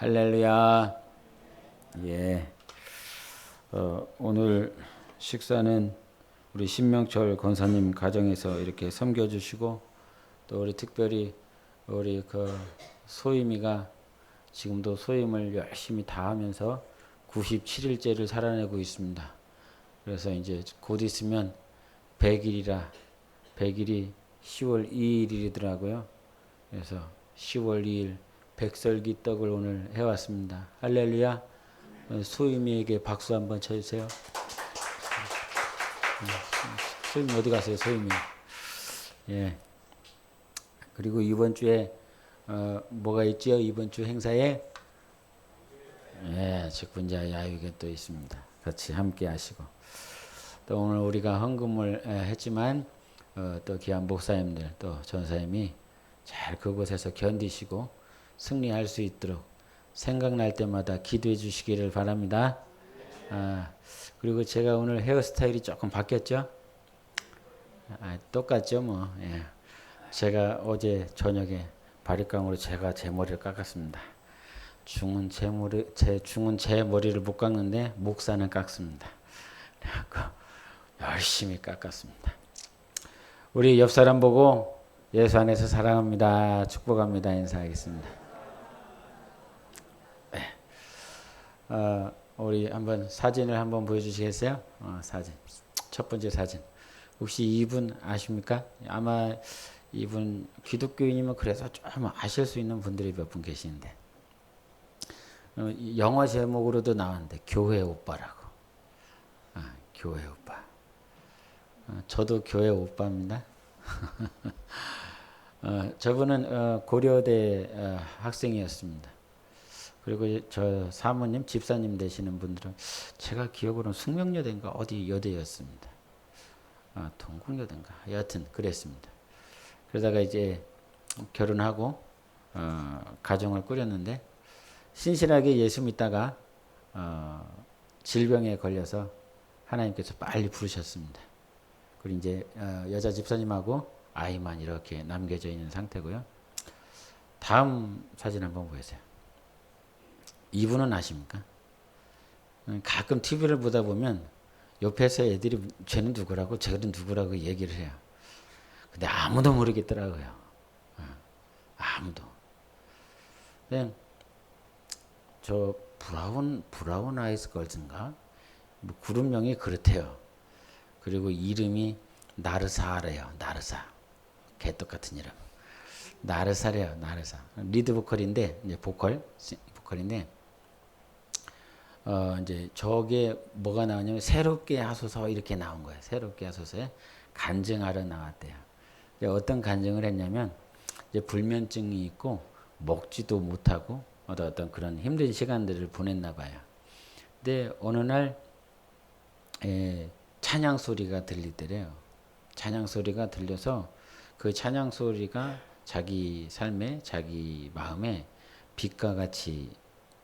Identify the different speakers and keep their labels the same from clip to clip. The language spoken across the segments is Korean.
Speaker 1: 할렐루야. 예. 오늘 식사는 우리 신명철 권사님 가정에서 이렇게 섬겨주시고 또 우리 특별히 우리 소임이가 지금도 소임을 열심히 다하면서 97일째를 살아내고 있습니다. 그래서 이제 곧 있으면 100일이라 100일이 10월 2일이더라고요. 그래서 10월 2일 백설기 떡을 오늘 해왔습니다. 할렐루야. 소임이에게 박수 한번 쳐주세요. 소임이 어디 가세요, 소임이? 예. 그리고 이번 주에 뭐가 있죠? 이번 주 행사에 예, 직분자 야유회 또 있습니다. 같이 함께 하시고 또 오늘 우리가 헌금을 했지만 또 귀한 목사님들 또 전사님이 잘 그곳에서 견디시고 승리할 수 있도록 생각날 때마다 기도해 주시기를 바랍니다. 그리고 제가 오늘 헤어스타일이 조금 바뀌었죠? 똑같죠 뭐. 예. 제가 어제 저녁에 바리깡으로 제가 제 머리를 깎았습니다. 중은 제 머리를 못 깎는데 목사는 깎습니다. 그래서 열심히 깎았습니다. 우리 옆 사람 보고 예수 안에서 사랑합니다. 축복합니다. 인사하겠습니다. 우리 한번 사진을 한번 보여주시겠어요? 사진. 첫 번째 사진. 혹시 이분 아십니까? 아마 이분 기독교인이면 그래서 좀 아실 수 있는 분들이 몇 분 계시는데 영어 제목으로도 나왔는데 교회 오빠라고. 교회 오빠. 저도 교회 오빠입니다. 저분은 고려대 학생이었습니다. 그리고 저 사모님, 집사님 되시는 분들은 제가 기억으로는 숙명여대인가 어디 여대였습니다. 동국여대인가 여하튼 그랬습니다. 그러다가 이제 결혼하고 가정을 꾸렸는데 신실하게 예수 믿다가 질병에 걸려서 하나님께서 빨리 부르셨습니다. 그리고 이제 여자 집사님하고 아이만 이렇게 남겨져 있는 상태고요. 다음 사진 한번 보세요. 이분은 아십니까? 가끔 TV를 보다 보면 옆에서 애들이 쟤는 누구라고 쟤는 누구라고 얘기를 해요. 근데 아무도 모르겠더라고요. 아무도. 그냥 저 브라운 아이스 걸즈인가? 뭐 그룹명이 그렇대요. 그리고 이름이 나르사래요. 나르사. 개떡 같은 이름. 나르사래요. 나르사. 리드 보컬인데 이제 보컬인데 이제 저게 뭐가 나오냐면 새롭게 하소서 이렇게 나온 거예요. 새롭게 하소서에 간증하러 나왔대요. 어떤 간증을 했냐면 이제 불면증이 있고 먹지도 못하고 어떤 그런 힘든 시간들을 보냈나 봐요. 근데 어느 날 찬양 소리가 들리더래요. 찬양 소리가 들려서 그 찬양 소리가 자기 삶에 자기 마음에 빛과 같이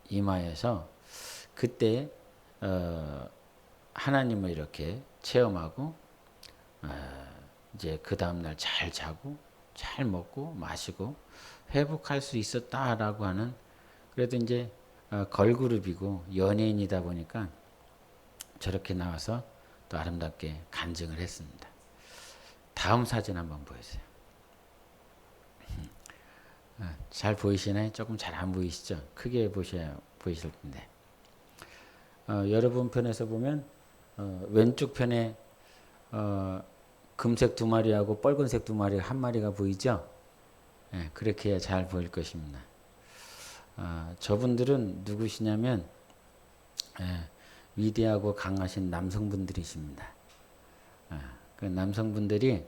Speaker 1: 임하여서 그때 하나님을 이렇게 체험하고 이제 그 다음날 잘 자고 잘 먹고 마시고 회복할 수 있었다라고 하는 그래도 이제 걸그룹이고 연예인이다 보니까 저렇게 나와서 또 아름답게 간증을 했습니다. 다음 사진 한번 보여주세요. 잘 보이시나요? 조금 잘 안 보이시죠? 크게 보이실 텐데 여러분 편에서 보면 왼쪽 편에 금색 2마리하고 빨간색 2마리 1마리가 보이죠? 네, 그렇게 해야 잘 보일 것입니다. 저분들은 누구시냐면 위대하고 강하신 남성분들이십니다. 그 남성분들이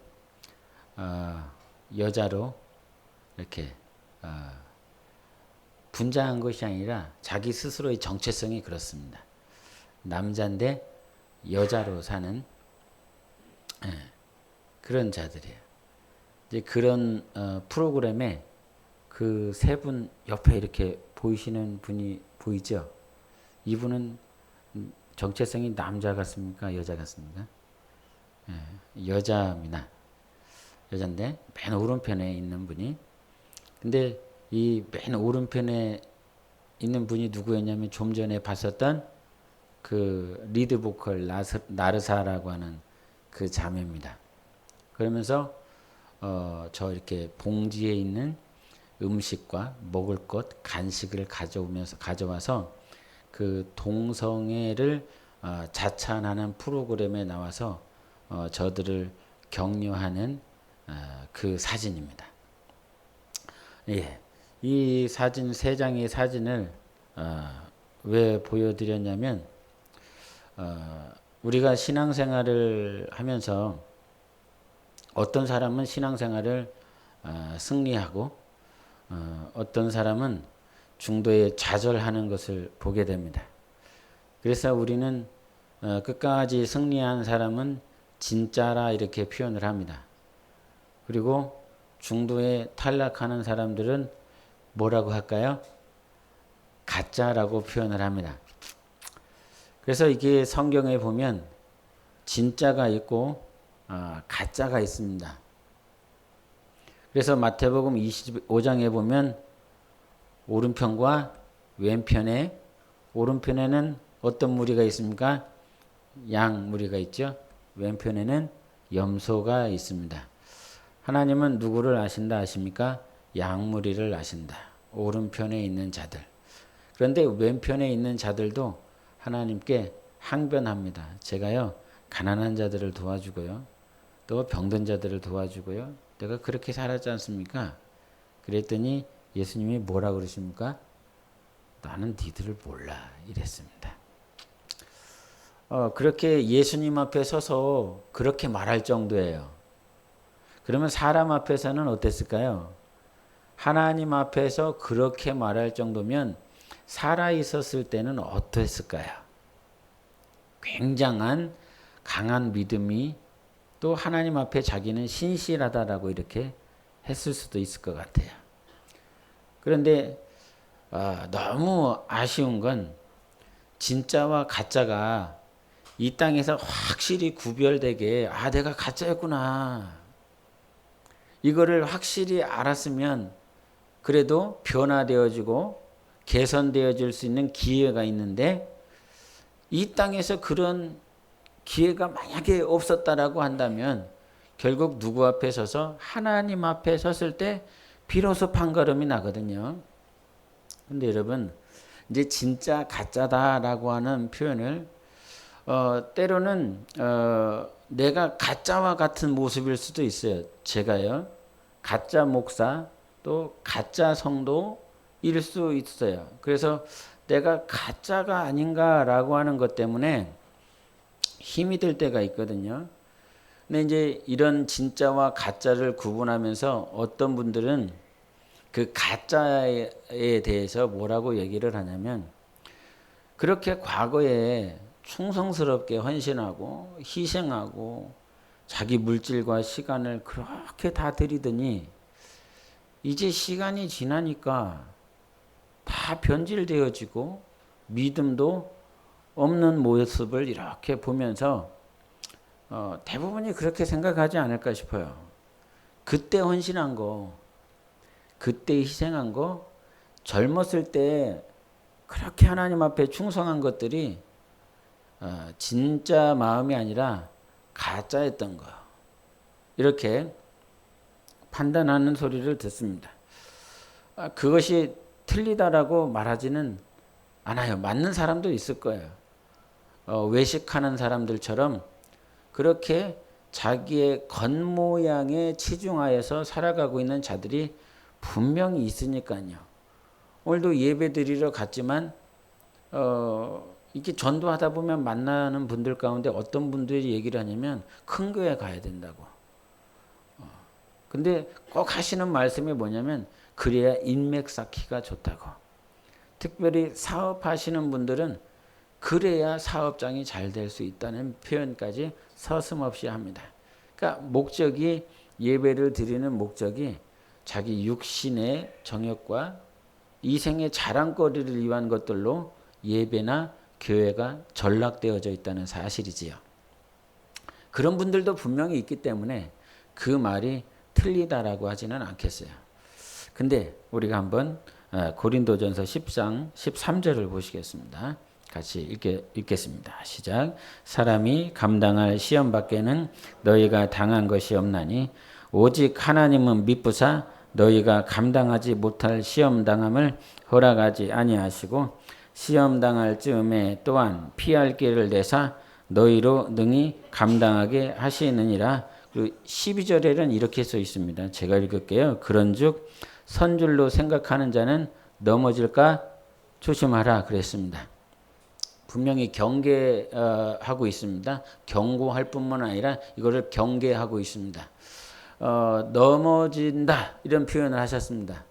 Speaker 1: 여자로 이렇게 분장한 것이 아니라 자기 스스로의 정체성이 그렇습니다. 남자인데 여자로 사는 그런 자들이에요. 이제 그런 프로그램에 그 세 분 옆에 이렇게 보이시는 분이 보이죠? 이분은 정체성이 남자 같습니까? 여자 같습니까? 여자입니다. 여잔데 맨 오른편에 있는 분이 근데 이 맨 오른편에 있는 분이 누구였냐면 좀 전에 봤었던 그 리드 보컬 나르사라고 하는 그 자매입니다. 그러면서 저 이렇게 봉지에 있는 음식과 먹을 것, 간식을 가져와서 그 동성애를 자찬하는 프로그램에 나와서 저들을 격려하는 그 사진입니다. 예, 이 사진 세 장의 사진을 왜 보여드렸냐면 우리가 신앙생활을 하면서 어떤 사람은 신앙생활을 승리하고 어떤 사람은 중도에 좌절하는 것을 보게 됩니다. 그래서 우리는 끝까지 승리한 사람은 진짜라 이렇게 표현을 합니다. 그리고 중도에 탈락하는 사람들은 뭐라고 할까요? 가짜라고 표현을 합니다. 그래서 이게 성경에 보면 진짜가 있고 가짜가 있습니다. 그래서 마태복음 25장에 보면 오른편과 왼편에, 오른편에는 어떤 무리가 있습니까? 양 무리가 있죠. 왼편에는 염소가 있습니다. 하나님은 누구를 아신다 아십니까? 양 무리를 아신다. 오른편에 있는 자들. 그런데 왼편에 있는 자들도 하나님께 항변합니다. 제가요 가난한 자들을 도와주고요, 또 병든 자들을 도와주고요, 내가 그렇게 살았지 않습니까? 그랬더니 예수님이 뭐라 그러십니까? 나는 니들을 몰라 이랬습니다. 그렇게 예수님 앞에 서서 그렇게 말할 정도예요. 그러면 사람 앞에서는 어땠을까요? 하나님 앞에서 그렇게 말할 정도면 살아 있었을 때는 어땠을까요? 굉장한 강한 믿음이, 또 하나님 앞에 자기는 신실하다라고 이렇게 했을 수도 있을 것 같아요. 그런데 너무 아쉬운 건 진짜와 가짜가 이 땅에서 확실히 구별되게 내가 가짜였구나, 이거를 확실히 알았으면 그래도 변화되어지고 개선되어질 수 있는 기회가 있는데, 이 땅에서 그런 기회가 만약에 없었다라고 한다면 결국 누구 앞에 서서? 하나님 앞에 섰을 때 비로소 판가름이 나거든요. 근데 여러분, 이제 진짜 가짜다라고 하는 표현을 때로는 내가 가짜와 같은 모습일 수도 있어요. 제가요 가짜 목사 또 가짜 성도일 수 있어요. 그래서 내가 가짜가 아닌가라고 하는 것 때문에 힘이 들 때가 있거든요. 근데 이제 이런 진짜와 가짜를 구분하면서 어떤 분들은 그 가짜에 대해서 뭐라고 얘기를 하냐면, 그렇게 과거에 충성스럽게 헌신하고 희생하고 자기 물질과 시간을 그렇게 다 들이더니 이제 시간이 지나니까 다 변질되어지고 믿음도 없는 모습을 이렇게 보면서 대부분이 그렇게 생각하지 않을까 싶어요. 그때 헌신한 거, 그때 희생한 거, 젊었을 때 그렇게 하나님 앞에 충성한 것들이 진짜 마음이 아니라 가짜였던 거, 이렇게 판단하는 소리를 듣습니다. 그것이 틀리다라고 말하지는 않아요. 맞는 사람도 있을 거예요. 외식하는 사람들처럼 그렇게 자기의 겉모양에 치중하여서 살아가고 있는 자들이 분명히 있으니까요. 오늘도 예배 드리러 갔지만 이렇게 전도하다 보면 만나는 분들 가운데 어떤 분들이 얘기를 하냐면 큰 교회 가야 된다고. 근데 꼭 하시는 말씀이 뭐냐면 그래야 인맥 쌓기가 좋다고. 특별히 사업하시는 분들은 그래야 사업장이 잘 될 수 있다는 표현까지 서슴없이 합니다. 그러니까 목적이, 예배를 드리는 목적이 자기 육신의 정욕과 이생의 자랑거리를 위한 것들로 예배나 교회가 전락되어져 있다는 사실이지요. 그런 분들도 분명히 있기 때문에 그 말이 틀리다라고 하지는 않겠어요. 근데 우리가 한번 고린도전서 10장 13절을 보시겠습니다. 같이 읽겠습니다. 시작. 사람이 감당할 시험 밖에는 너희가 당한 것이 없나니 오직 하나님은 미쁘사 너희가 감당하지 못할 시험 당함을 허락하지 아니하시고 시험 당할 즈음에 또한 피할 길을 내사 너희로 능히 감당하게 하시느니라. 그리고 12절에는 이렇게 써 있습니다. 제가 읽을게요. 그런즉 선줄로 생각하는 자는 넘어질까 조심하라 그랬습니다. 분명히 경계하고 있습니다. 경고할 뿐만 아니라 이거를 경계하고 있습니다. 넘어진다 이런 표현을 하셨습니다.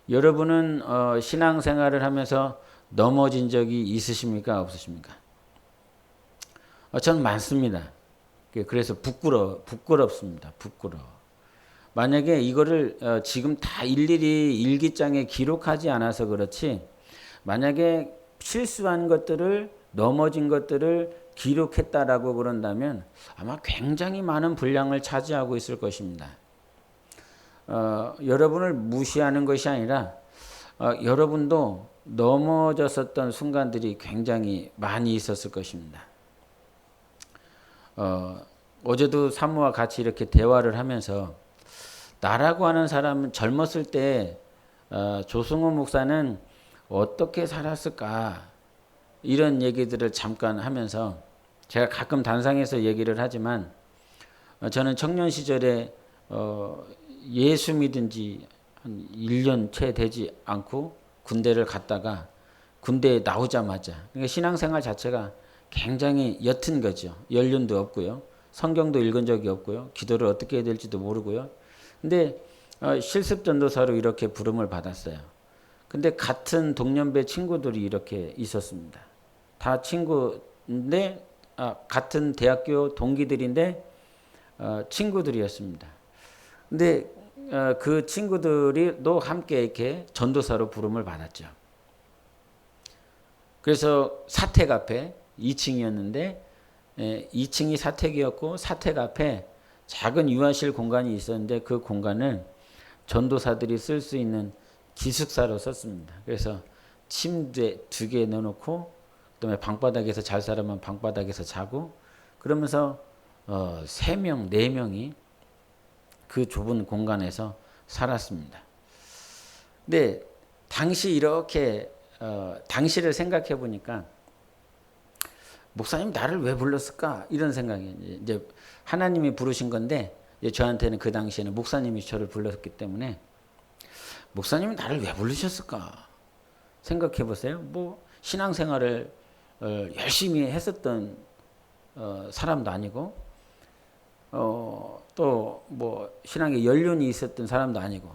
Speaker 1: 여러분은 신앙생활을 하면서 넘어진 적이 있으십니까? 없으십니까? 저는 많습니다. 그래서 부끄럽습니다. 부끄러워. 만약에 이거를 지금 다 일일이 일기장에 기록하지 않아서 그렇지, 만약에 실수한 것들을, 넘어진 것들을 기록했다라고 그런다면 아마 굉장히 많은 분량을 차지하고 있을 것입니다. 여러분을 무시하는 것이 아니라 여러분도 넘어졌었던 순간들이 굉장히 많이 있었을 것입니다. 어제도 사모와 같이 이렇게 대화를 하면서 나라고 하는 사람은 젊었을 때 조승우 목사는 어떻게 살았을까 이런 얘기들을 잠깐 하면서 제가 가끔 단상에서 얘기를 하지만 저는 청년 시절에 예수 믿은 지 한 1년 채 되지 않고 군대를 갔다가 군대에 나오자마자 그러니까 신앙생활 자체가 굉장히 옅은 거죠. 연륜도 없고요. 성경도 읽은 적이 없고요. 기도를 어떻게 해야 될지도 모르고요. 근데 실습 전도사로 이렇게 부름을 받았어요. 근데 같은 동년배 친구들이 이렇게 있었습니다. 다 친구인데 같은 대학교 동기들인데 친구들이었습니다. 근데 그 친구들이도 함께 이렇게 전도사로 부름을 받았죠. 그래서 사택 앞에 2층이었는데 2층이 사택이었고 사택 앞에 작은 유아실 공간이 있었는데 그 공간을 전도사들이 쓸 수 있는 기숙사로 썼습니다. 그래서 침대 2개 넣어놓고 그다음에 방바닥에서 잘 살아면 방바닥에서 자고 그러면서 3명, 4명이 그 좁은 공간에서 살았습니다. 근데 당시 이렇게 당시를 생각해 보니까 목사님 나를 왜 불렀을까 이런 생각이 이제 하나님이 부르신 건데 이제 저한테는 그 당시에는 목사님이 저를 불렀기 때문에 목사님이 나를 왜 부르셨을까 생각해 보세요. 뭐 신앙생활을 열심히 했었던 사람도 아니고 또 뭐 신앙에 연륜이 있었던 사람도 아니고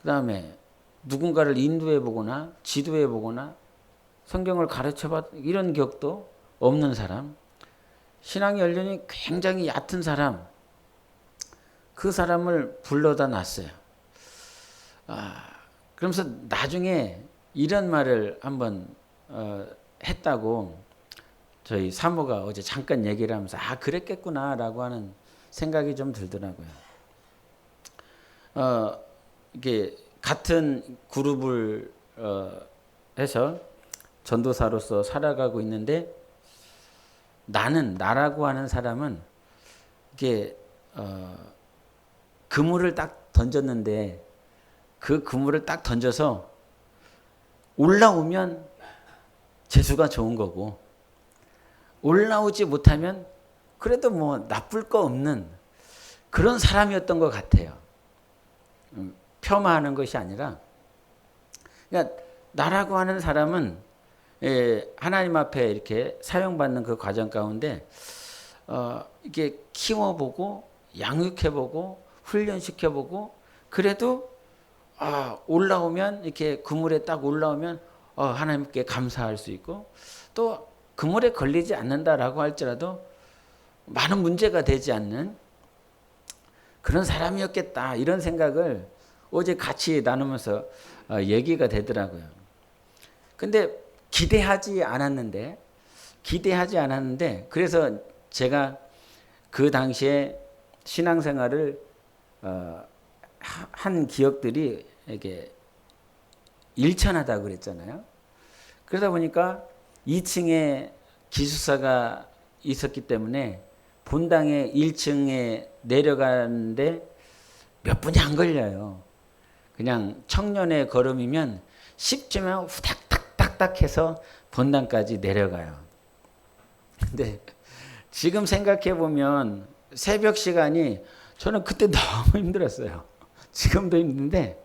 Speaker 1: 그 다음에 누군가를 인도해 보거나 지도해 보거나 성경을 가르쳐 봤 이런 격도 없는 사람, 신앙의 연륜이 굉장히 얕은 사람, 그 사람을 불러다 놨어요. 그러면서 나중에 이런 말을 한번 했다고 저희 사모가 어제 잠깐 얘기를 하면서 그랬겠구나라고 하는 생각이 좀 들더라고요. 이게 같은 그룹을 해서 전도사로서 살아가고 있는데 나라고 하는 사람은 이게 그물을 딱 던졌는데 그 그물을 딱 던져서 올라오면 재수가 좋은 거고 올라오지 못하면 그래도 뭐 나쁠 거 없는 그런 사람이었던 것 같아요. 폄하하는 것이 아니라 그러니까 나라고 하는 사람은 하나님 앞에 이렇게 사용받는 그 과정 가운데 이게 키워보고 양육해보고 훈련시켜보고 그래도 올라오면 이렇게 그물에 딱 올라오면 하나님께 감사할 수 있고 또 그물에 걸리지 않는다라고 할지라도 많은 문제가 되지 않는 그런 사람이었겠다 이런 생각을 어제 같이 나누면서 얘기가 되더라고요. 근데 기대하지 않았는데 그래서 제가 그 당시에 신앙생활을 한 기억들이 이렇게 일천하다고 그랬잖아요. 그러다 보니까 2층에 기숙사가 있었기 때문에 본당에 1층에 내려가는데 몇 분이 안 걸려요. 그냥 청년의 걸음이면 10초면 후닥닥닥닥 해서 본당까지 내려가요. 근데 지금 생각해 보면 새벽 시간이 저는 그때 너무 힘들었어요. 지금도 힘든데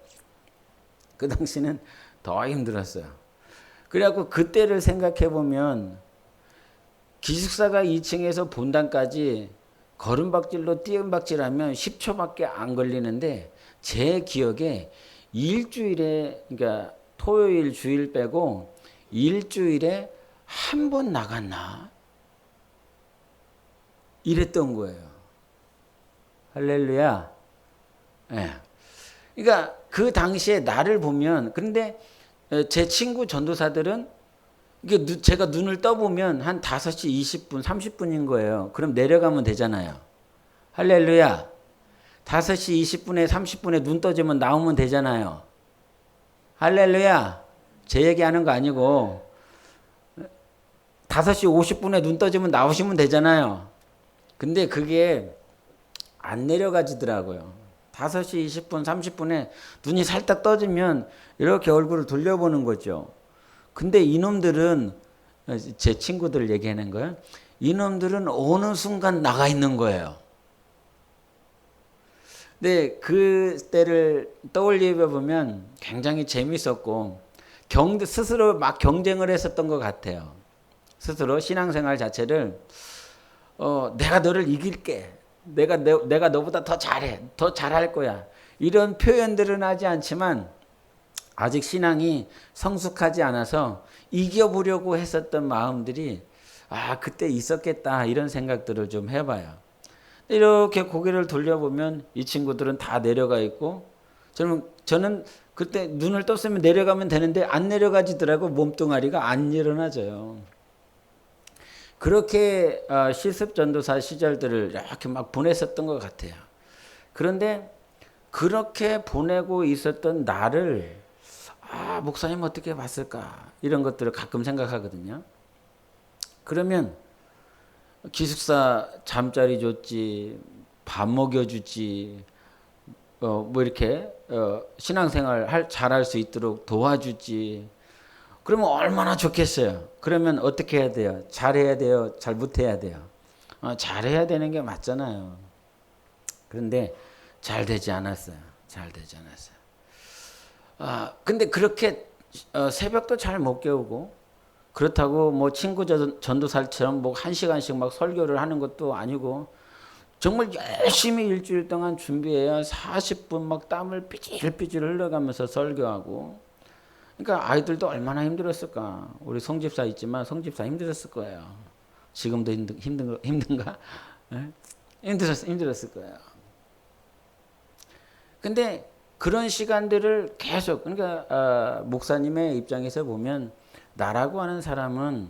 Speaker 1: 그 당시는 더 힘들었어요. 그래갖고 그때를 생각해 보면 기숙사가 2층에서 본당까지 걸음박질로 띄엄박질하면 10초밖에 안 걸리는데 제 기억에 일주일에 그러니까 토요일 주일 빼고 일주일에 한 번 나갔나 이랬던 거예요. 할렐루야. 예. 그러니까 그 당시에 나를 보면 그런데 제 친구 전도사들은 이게 제가 눈을 떠보면 한 5시 20분, 30분인 거예요. 그럼 내려가면 되잖아요. 할렐루야. 5시 20분에 30분에 눈 떠지면 나오면 되잖아요. 할렐루야. 제 얘기하는 거 아니고 5시 50분에 눈 떠지면 나오시면 되잖아요. 근데 그게 안 내려가지더라고요. 5시 20분, 30분에 눈이 살짝 떠지면 이렇게 얼굴을 돌려보는 거죠. 근데 이놈들은 제 친구들 얘기하는 거예요. 이놈들은 어느 순간 나가 있는 거예요. 근데 그 때를 떠올려 보면 굉장히 재밌었고 스스로 막 경쟁을 했었던 것 같아요. 스스로 신앙생활 자체를 내가 너를 이길게. 내가 너보다 더 잘해. 더 잘할 거야. 이런 표현들은 하지 않지만 아직 신앙이 성숙하지 않아서 이겨보려고 했었던 마음들이 그때 있었겠다 이런 생각들을 좀 해봐요. 이렇게 고개를 돌려보면 이 친구들은 다 내려가 있고 저는 그때 눈을 떴으면 내려가면 되는데 안 내려가지더라고. 몸뚱아리가 안 일어나져요. 그렇게 실습전도사 시절들을 이렇게 막 보냈었던 것 같아요. 그런데 그렇게 보내고 있었던 나를 목사님 어떻게 봤을까 이런 것들을 가끔 생각하거든요. 그러면 기숙사 잠자리 줬지, 밥 먹여주지, 뭐 이렇게 신앙생활 잘할 수 있도록 도와주지. 그러면 얼마나 좋겠어요. 그러면 어떻게 해야 돼요? 잘해야 돼요? 잘 못해야 돼요? 잘해야 되는 게 맞잖아요. 그런데 잘 되지 않았어요. 잘 되지 않았어요. 근데 그렇게 새벽도 잘 못 깨우고 그렇다고 뭐 친구 전도사처럼 뭐 1시간씩 막 설교를 하는 것도 아니고 정말 열심히 일주일 동안 준비해야 40분 막 땀을 삐질삐질 흘려가면서 설교하고 그러니까 아이들도 얼마나 힘들었을까. 우리 송집사 있지만 송집사 힘들었을 거예요. 지금도 힘든가? 네? 힘들었을 거예요. 근데 그런 시간들을 계속 그러니까 목사님의 입장에서 보면 나라고 하는 사람은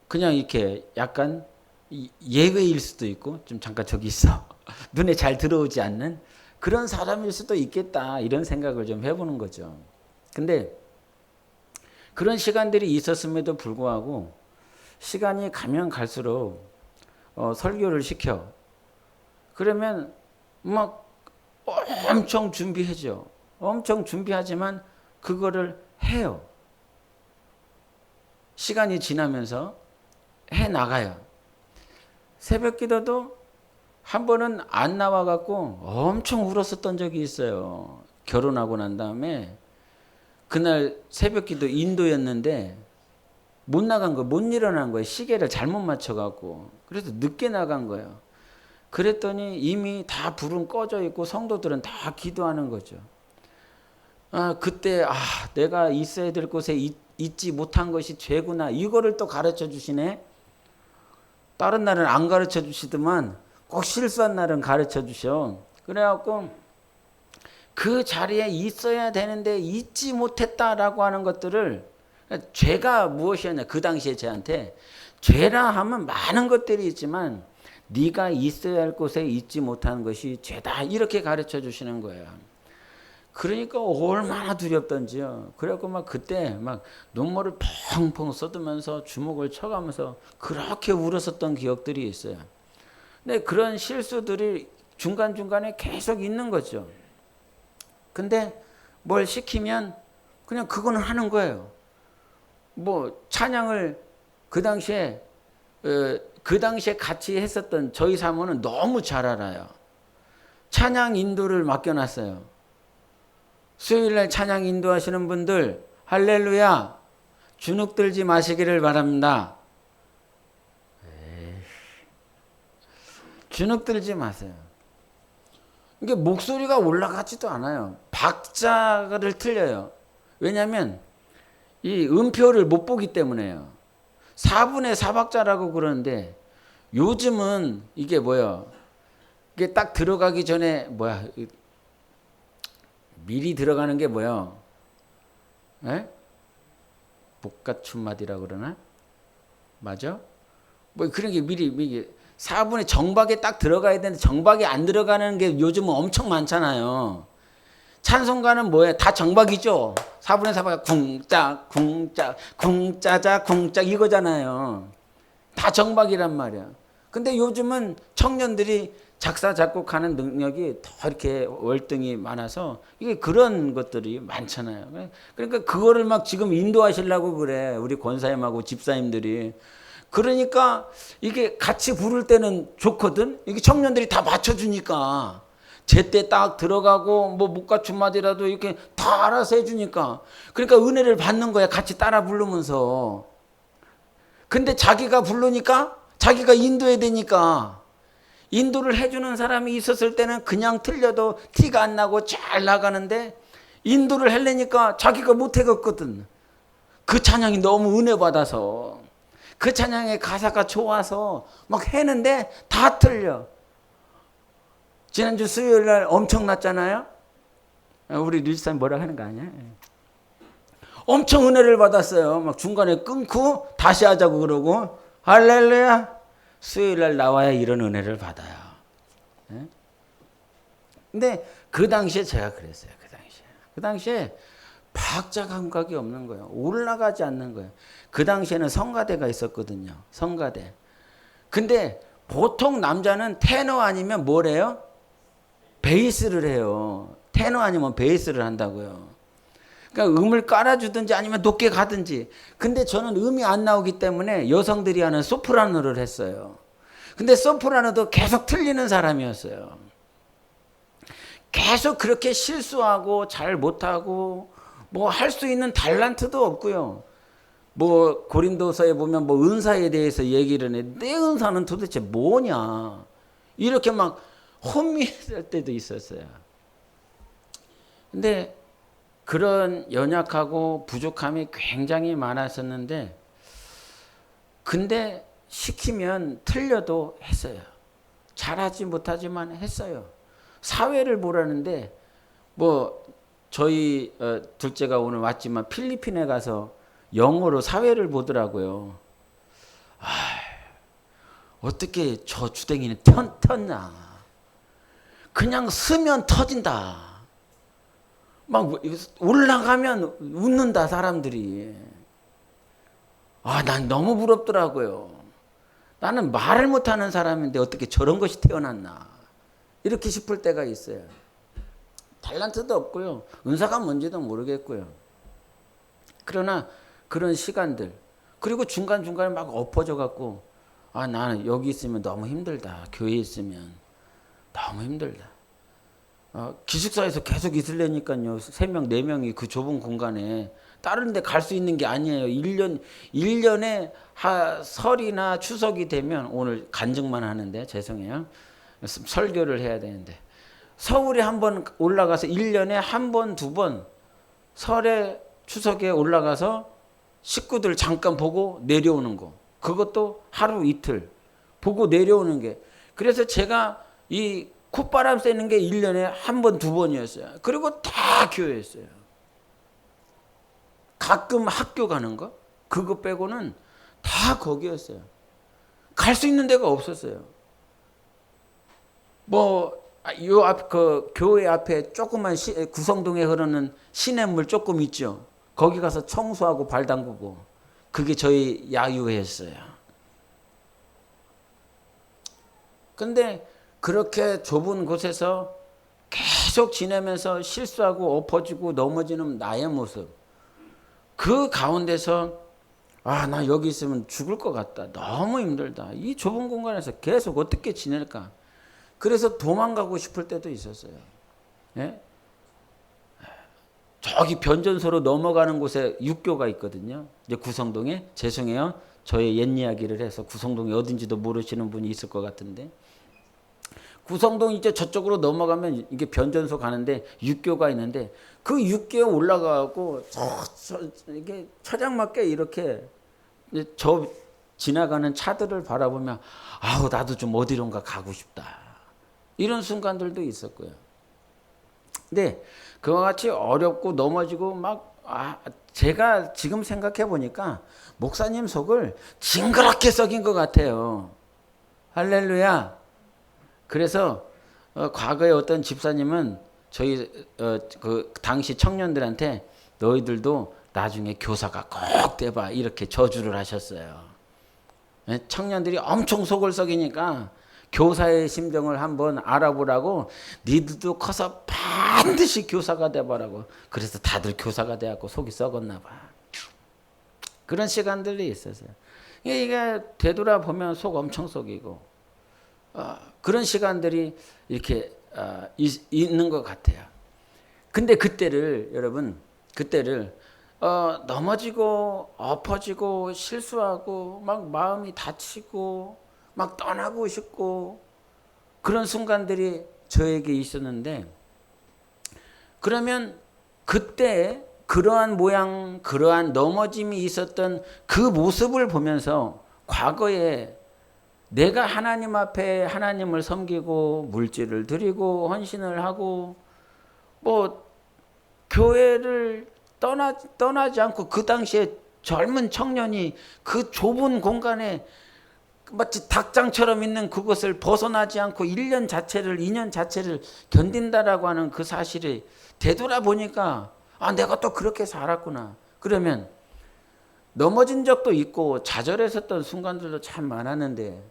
Speaker 1: 그냥 이렇게 약간 예외일 수도 있고 좀 잠깐 저기 있어. 눈에 잘 들어오지 않는 그런 사람일 수도 있겠다 이런 생각을 좀 해보는 거죠. 근데 그런 시간들이 있었음에도 불구하고 시간이 가면 갈수록 설교를 시켜. 그러면 막 엄청 준비하죠. 엄청 준비하지만 그거를 해요. 시간이 지나면서 해 나가요. 새벽 기도도 한 번은 안 나와갖고 엄청 울었었던 적이 있어요. 결혼하고 난 다음에 그날 새벽 기도 인도였는데 못 나간 거예요. 못 일어난 거예요. 시계를 잘못 맞춰갖고. 그래서 늦게 나간 거예요. 그랬더니 이미 다 불은 꺼져 있고 성도들은 다 기도하는 거죠. 그때 내가 있어야 될 곳에 있지 못한 것이 죄구나. 이거를 또 가르쳐 주시네. 다른 날은 안 가르쳐 주시더만 꼭 실수한 날은 가르쳐 주셔. 그래갖고 그 자리에 있어야 되는데 있지 못했다라고 하는 것들을 죄가 무엇이었냐. 그 당시에 저한테 죄라 하면 많은 것들이 있지만 네가 있어야 할 곳에 있지 못하는 것이 죄다 이렇게 가르쳐 주시는 거예요. 그러니까 얼마나 두렵던지요. 그래갖고 막 그때 막 눈물을 펑펑 쏟으면서 주먹을 쳐가면서 그렇게 울었었던 기억들이 있어요. 근데 그런 실수들이 중간중간에 계속 있는 거죠. 근데 뭘 시키면 그냥 그거는 하는 거예요. 뭐 찬양을 그 당시에 같이 했었던 저희 사모는 너무 잘 알아요. 찬양 인도를 맡겨놨어요. 수요일날 찬양 인도하시는 분들 할렐루야 주눅 들지 마시기를 바랍니다. 주눅 들지 마세요. 이게 목소리가 올라가지도 않아요. 박자를 틀려요. 왜냐하면 이 음표를 못 보기 때문에요. 4분의 4박자라고 그러는데 요즘은 이게 뭐예요? 이게 딱 들어가기 전에 미리 들어가는 게 뭐예요? 복가춘마디라고 그러나? 맞아? 뭐 그런 게 미리 4분의 정박에 딱 들어가야 되는데 정박이 안 들어가는 게 요즘은 엄청 많잖아요. 찬송가는 뭐예요? 다 정박이죠. 4분의 4박이 쿵짝 쿵짝 쿵짜자 쿵짝 이거잖아요. 다 정박이란 말이야. 근데 요즘은 청년들이 작사 작곡하는 능력이 더 이렇게 월등히 많아서 이게 그런 것들이 많잖아요. 그러니까 그거를 막 지금 인도하시려고 그래. 우리 권사님하고 집사님들이. 그러니까 이게 같이 부를 때는 좋거든. 이게 청년들이 다 맞춰주니까 제때 딱 들어가고 뭐 목가춤마디라도 이렇게 다 알아서 해주니까 그러니까 은혜를 받는 거야. 같이 따라 부르면서. 근데 자기가 부르니까 자기가 인도해야 되니까 인도를 해주는 사람이 있었을 때는 그냥 틀려도 티가 안 나고 잘 나가는데 인도를 하려니까 자기가 못해갔거든. 그 찬양이 너무 은혜 받아서 그 찬양의 가사가 좋아서 막 했는데 다 틀려. 지난주 수요일 날 엄청났잖아요. 우리 류지사님 뭐라 하는 거 아니야? 엄청 은혜를 받았어요. 막 중간에 끊고 다시 하자고 그러고 할렐루야. 수요일 날 나와야 이런 은혜를 받아요. 근데 그 당시에 제가 그랬어요. 그 당시에 박자 감각이 없는 거예요. 올라가지 않는 거예요. 그 당시에는 성가대가 있었거든요. 성가대. 근데 보통 남자는 테너 아니면 뭐래요? 베이스를 해요. 테너 아니면 베이스를 한다고요. 그러니까 음을 깔아주든지 아니면 높게 가든지. 근데 저는 음이 안 나오기 때문에 여성들이 하는 소프라노를 했어요. 근데 소프라노도 계속 틀리는 사람이었어요. 계속 그렇게 실수하고 잘 못하고 뭐 할 수 있는 달란트도 없고요. 뭐 고린도서에 보면 뭐 은사에 대해서 얘기를 해. 내 은사는 도대체 뭐냐. 이렇게 막 혼미할 때도 있었어요. 근데 그런 연약하고 부족함이 굉장히 많았었는데 근데 시키면 틀려도 했어요. 잘하지 못하지만 했어요. 사회를 보라는데 뭐 저희 둘째가 오늘 왔지만 필리핀에 가서 영어로 사회를 보더라고요. 어떻게 저 주댕이는 텄냐. 그냥 쓰면 터진다. 막 올라가면 웃는다 사람들이. 난 너무 부럽더라고요. 나는 말을 못하는 사람인데 어떻게 저런 것이 태어났나. 이렇게 싶을 때가 있어요. 달란트도 없고요. 은사가 뭔지도 모르겠고요. 그러나 그런 시간들 그리고 중간중간에 막 엎어져 갖고 나는 여기 있으면 너무 힘들다. 교회에 있으면 너무 힘들다. 기숙사에서 계속 있으려니까요. 3명, 4명이 그 좁은 공간에 다른 데 갈 수 있는 게 아니에요. 1년에 설이나 추석이 되면 오늘 간증만 하는데 죄송해요. 설교를 해야 되는데 서울에 한번 올라가서 1년에 한 번, 2번 설에 추석에 올라가서 식구들 잠깐 보고 내려오는 거. 그것도 하루 이틀 보고 내려오는 게. 그래서 제가 이 콧바람 쐬는 게 1년에 한 번, 2번이었어요. 그리고 다 교회였어요. 가끔 학교 가는 거? 그거 빼고는 다 거기였어요. 갈 수 있는 데가 없었어요. 뭐 요 앞 그 교회 앞에 조그만 구성동에 흐르는 시냇물 조금 있죠. 거기 가서 청소하고 발 담그고 그게 저희 야유회였어요. 근데 그렇게 좁은 곳에서 계속 지내면서 실수하고 엎어지고 넘어지는 나의 모습, 그 가운데서 나 여기 있으면 죽을 것 같다. 너무 힘들다. 이 좁은 공간에서 계속 어떻게 지낼까. 그래서 도망가고 싶을 때도 있었어요. 예? 저기 변전소로 넘어가는 곳에 육교가 있거든요. 이제 구성동에. 죄송해요. 저의 옛 이야기를 해서 구성동이 어딘지도 모르시는 분이 있을 것 같은데, 구성동 이제 저쪽으로 넘어가면 이게 변전소 가는데 육교가 있는데, 그 육교에 올라가고 이게 처장맞게 이렇게 저 지나가는 차들을 바라보면 아우 나도 좀 어디론가 가고 싶다. 이런 순간들도 있었고요. 근데 그와 같이 어렵고 넘어지고 제가 지금 생각해 보니까 목사님 속을 징그럽게 썩인 것 같아요. 할렐루야. 그래서 과거에 어떤 집사님은 저희 그 당시 청년들한테 너희들도 나중에 교사가 꼭 돼봐 이렇게 저주를 하셨어요. 청년들이 엄청 속을 썩이니까 교사의 심정을 한번 알아보라고, 니들도 커서 반드시 교사가 돼봐라고. 그래서 다들 교사가 돼갖고 속이 썩었나 봐. 그런 시간들이 있었어요. 이게 되돌아보면 속 엄청 썩이고 그런 시간들이 이렇게 있는 것 같아요. 근데 그때를 여러분, 넘어지고 엎어지고 실수하고 막 마음이 다치고 막 떠나고 싶고 그런 순간들이 저에게 있었는데, 그러면 그때 그러한 모양, 그러한 넘어짐이 있었던 그 모습을 보면서 과거에 내가 하나님 앞에 하나님을 섬기고 물질을 드리고 헌신을 하고 교회를 떠나지 않고, 그 당시에 젊은 청년이 그 좁은 공간에 마치 닭장처럼 있는 그것을 벗어나지 않고 1년 자체를 2년 자체를 견딘다라고 하는 그 사실이 되돌아보니까 내가 또 그렇게 살았구나. 그러면 넘어진 적도 있고 좌절했었던 순간들도 참 많았는데,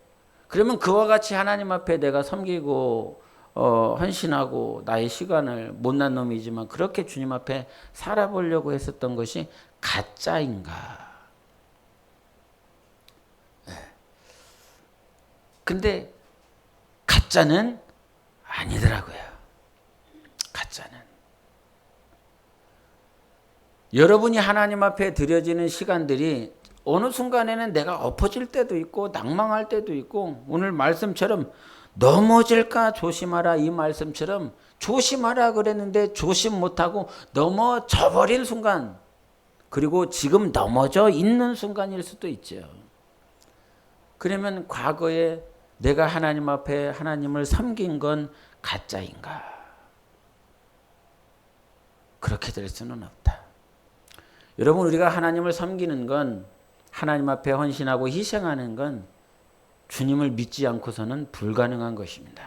Speaker 1: 그러면 그와 같이 하나님 앞에 내가 섬기고 헌신하고 나의 시간을, 못난 놈이지만 그렇게 주님 앞에 살아보려고 했었던 것이 가짜인가? 근데 가짜는 아니더라고요. 가짜는. 여러분이 하나님 앞에 드려지는 시간들이 어느 순간에는 내가 엎어질 때도 있고 낭망할 때도 있고, 오늘 말씀처럼 넘어질까 조심하라 이 말씀처럼 조심하라 그랬는데 조심 못하고 넘어져 버린 순간, 그리고 지금 넘어져 있는 순간일 수도 있죠. 그러면 과거에 내가 하나님 앞에 하나님을 섬긴 건 가짜인가? 그렇게 될 수는 없다. 여러분, 우리가 하나님을 섬기는 건, 하나님 앞에 헌신하고 희생하는 건 주님을 믿지 않고서는 불가능한 것입니다.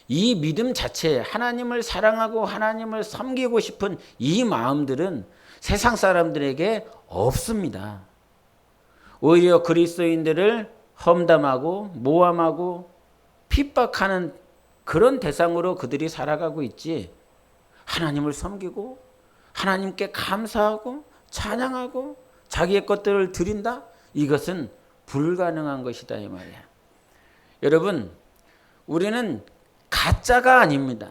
Speaker 1: 이 믿음 자체, 하나님을 사랑하고 하나님을 섬기고 싶은 이 마음들은 세상 사람들에게 없습니다. 오히려 그리스도인들을 험담하고 모함하고 핍박하는 그런 대상으로 그들이 살아가고 있지, 하나님을 섬기고 하나님께 감사하고 찬양하고 자기의 것들을 드린다? 이것은 불가능한 것이다 이 말이야. 여러분, 우리는 가짜가 아닙니다.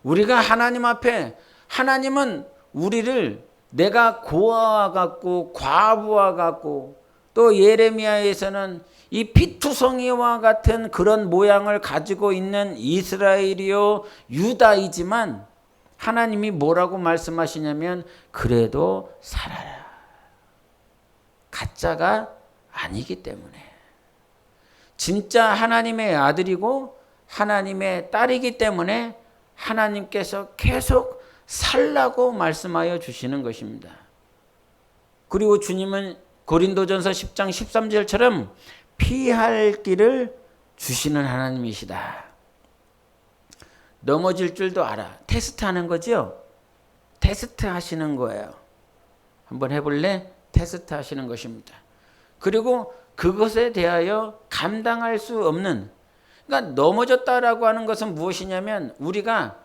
Speaker 1: 우리가 하나님 앞에, 하나님은 우리를 내가 고아와 같고 과부와 같고, 또 예레미야에서는 이 피투성이와 같은 그런 모양을 가지고 있는 이스라엘이요 유다이지만, 하나님이 뭐라고 말씀하시냐면 그래도 살아라. 가짜가 아니기 때문에. 진짜 하나님의 아들이고 하나님의 딸이기 때문에 하나님께서 계속 살라고 말씀하여 주시는 것입니다. 그리고 주님은 고린도전서 10장 13절처럼 피할 길을 주시는 하나님이시다. 넘어질 줄도 알아. 테스트하는 거죠. 테스트 하시는 거예요. 한번 해볼래? 테스트 하시는 것입니다. 그리고 그것에 대하여 감당할 수 없는, 그러니까 넘어졌다라고 하는 것은 무엇이냐면 우리가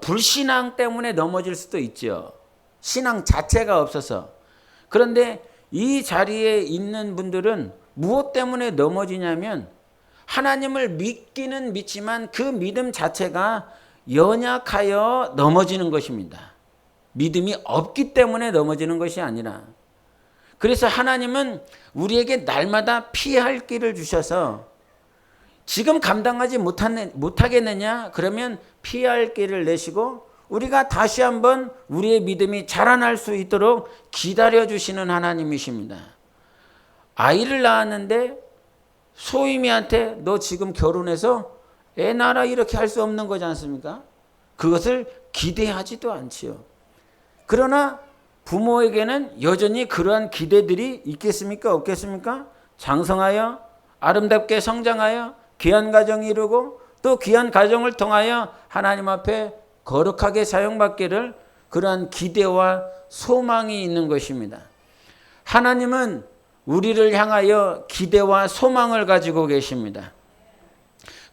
Speaker 1: 불신앙 때문에 넘어질 수도 있죠. 신앙 자체가 없어서. 그런데 이 자리에 있는 분들은 무엇 때문에 넘어지냐면 하나님을 믿기는 믿지만 그 믿음 자체가 연약하여 넘어지는 것입니다. 믿음이 없기 때문에 넘어지는 것이 아니라, 그래서 하나님은 우리에게 날마다 피할 길을 주셔서 지금 감당하지 못하겠느냐? 그러면 피할 길을 내시고 우리가 다시 한번 우리의 믿음이 자라날 수 있도록 기다려주시는 하나님이십니다. 아이를 낳았는데 소임이한테 너 지금 결혼해서 애 낳아라 이렇게 할 수 없는 거지 않습니까? 그것을 기대하지도 않지요. 그러나 부모에게는 여전히 그러한 기대들이 있겠습니까? 없겠습니까? 장성하여 아름답게 성장하여 귀한 가정을 이루고 또 귀한 가정을 통하여 하나님 앞에 거룩하게 사용받기를, 그러한 기대와 소망이 있는 것입니다. 하나님은 우리를 향하여 기대와 소망을 가지고 계십니다.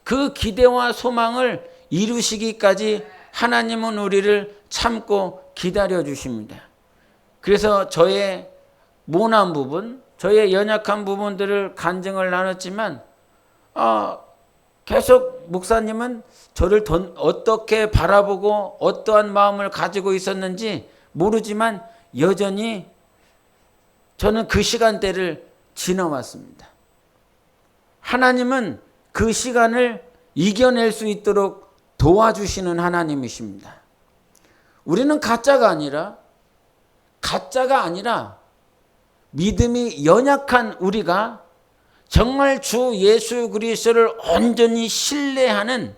Speaker 1: 그 기대와 소망을 이루시기까지 하나님은 우리를 참고 기다려 주십니다. 그래서 저의 모난 부분, 저의 연약한 부분들을 간증을 나눴지만 계속 목사님은 저를 어떻게 바라보고 어떠한 마음을 가지고 있었는지 모르지만 여전히 저는 그 시간대를 지나왔습니다. 하나님은 그 시간을 이겨낼 수 있도록 도와주시는 하나님이십니다. 우리는 가짜가 아니라 믿음이 연약한 우리가 정말 주 예수 그리스도를 온전히 신뢰하는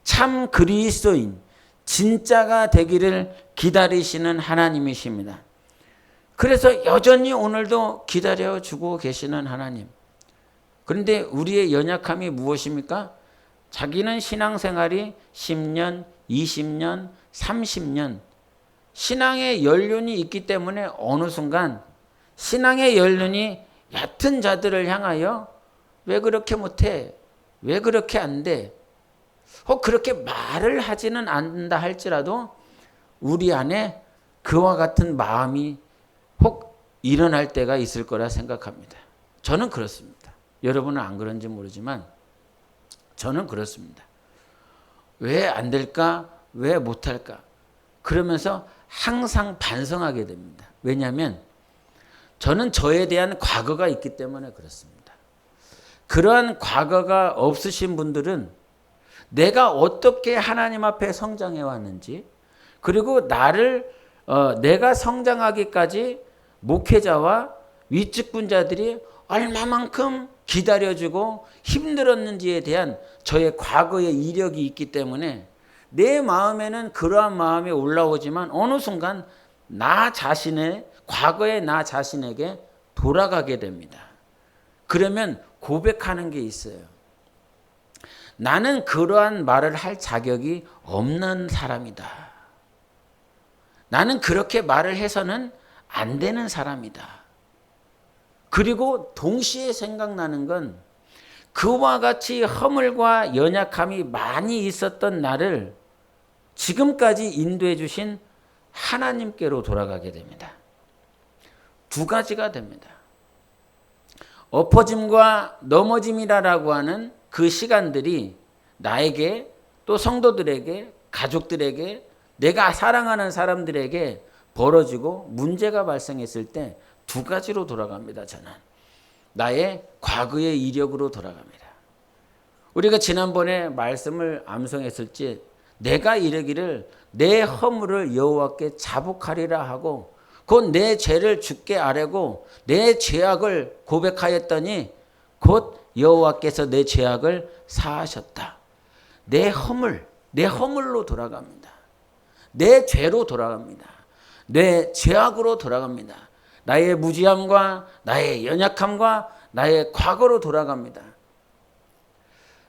Speaker 1: 참 그리스도인, 진짜가 되기를 기다리시는 하나님이십니다. 그래서 여전히 오늘도 기다려주고 계시는 하나님. 그런데 우리의 연약함이 무엇입니까? 자기는 신앙생활이 10년, 20년, 30년 신앙의 연륜이 있기 때문에 어느 순간 신앙의 연륜이 얕은 자들을 향하여 왜 그렇게 못해? 왜 그렇게 안 돼? 혹 그렇게 말을 하지는 않는다 할지라도 우리 안에 그와 같은 마음이 혹 일어날 때가 있을 거라 생각합니다. 저는 그렇습니다. 여러분은 안 그런지 모르지만 저는 그렇습니다. 왜 안 될까? 왜 못할까? 그러면서 항상 반성하게 됩니다. 왜냐하면 저는 저에 대한 과거가 있기 때문에 그렇습니다. 그러한 과거가 없으신 분들은 내가 어떻게 하나님 앞에 성장해 왔는지, 그리고 내가 성장하기까지 목회자와 윗직분자들이 얼마만큼 기다려주고 힘들었는지에 대한 저의 과거의 이력이 있기 때문에 내 마음에는 그러한 마음이 올라오지만 어느 순간 과거의 나 자신에게 돌아가게 됩니다. 그러면 고백하는 게 있어요. 나는 그러한 말을 할 자격이 없는 사람이다. 나는 그렇게 말을 해서는 안 되는 사람이다. 그리고 동시에 생각나는 건 그와 같이 허물과 연약함이 많이 있었던 나를 지금까지 인도해 주신 하나님께로 돌아가게 됩니다. 두 가지가 됩니다. 엎어짐과 넘어짐이라고 하는 그 시간들이 나에게, 또 성도들에게, 가족들에게, 내가 사랑하는 사람들에게 벌어지고 문제가 발생했을 때 두 가지로 돌아갑니다. 저는 나의 과거의 이력으로 돌아갑니다. 우리가 지난번에 말씀을 암송했을지 내가 이르기를 내 허물을 여호와께 자복하리라 하고 곧 내 죄를 주께 아뢰고 내 죄악을 고백하였더니 곧 여호와께서 내 죄악을 사하셨다. 내 허물로 돌아갑니다. 내 죄로 돌아갑니다. 내 죄악으로 돌아갑니다. 나의 무지함과 나의 연약함과 나의 과거로 돌아갑니다.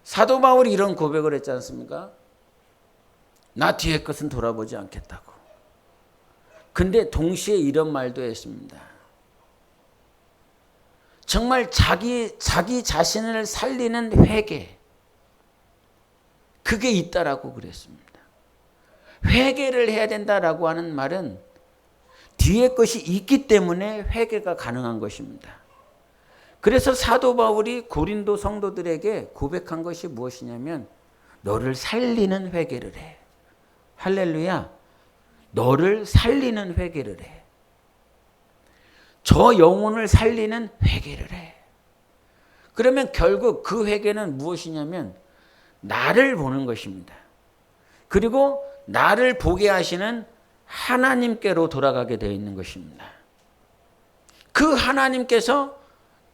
Speaker 1: 사도 바울이 이런 고백을 했지 않습니까? 나 뒤의 것은 돌아보지 않겠다고. 근데 동시에 이런 말도 했습니다. 정말 자기 자신을 살리는 회개, 그게 있다라고 그랬습니다. 회개를 해야 된다라고 하는 말은 뒤에 것이 있기 때문에 회개가 가능한 것입니다. 그래서 사도 바울이 고린도 성도들에게 고백한 것이 무엇이냐면 너를 살리는 회개를 해. 할렐루야. 너를 살리는 회개를 해. 저 영혼을 살리는 회개를 해. 그러면 결국 그 회개는 무엇이냐면 나를 보는 것입니다. 그리고 나를 보게 하시는 하나님께로 돌아가게 되어 있는 것입니다. 그 하나님께서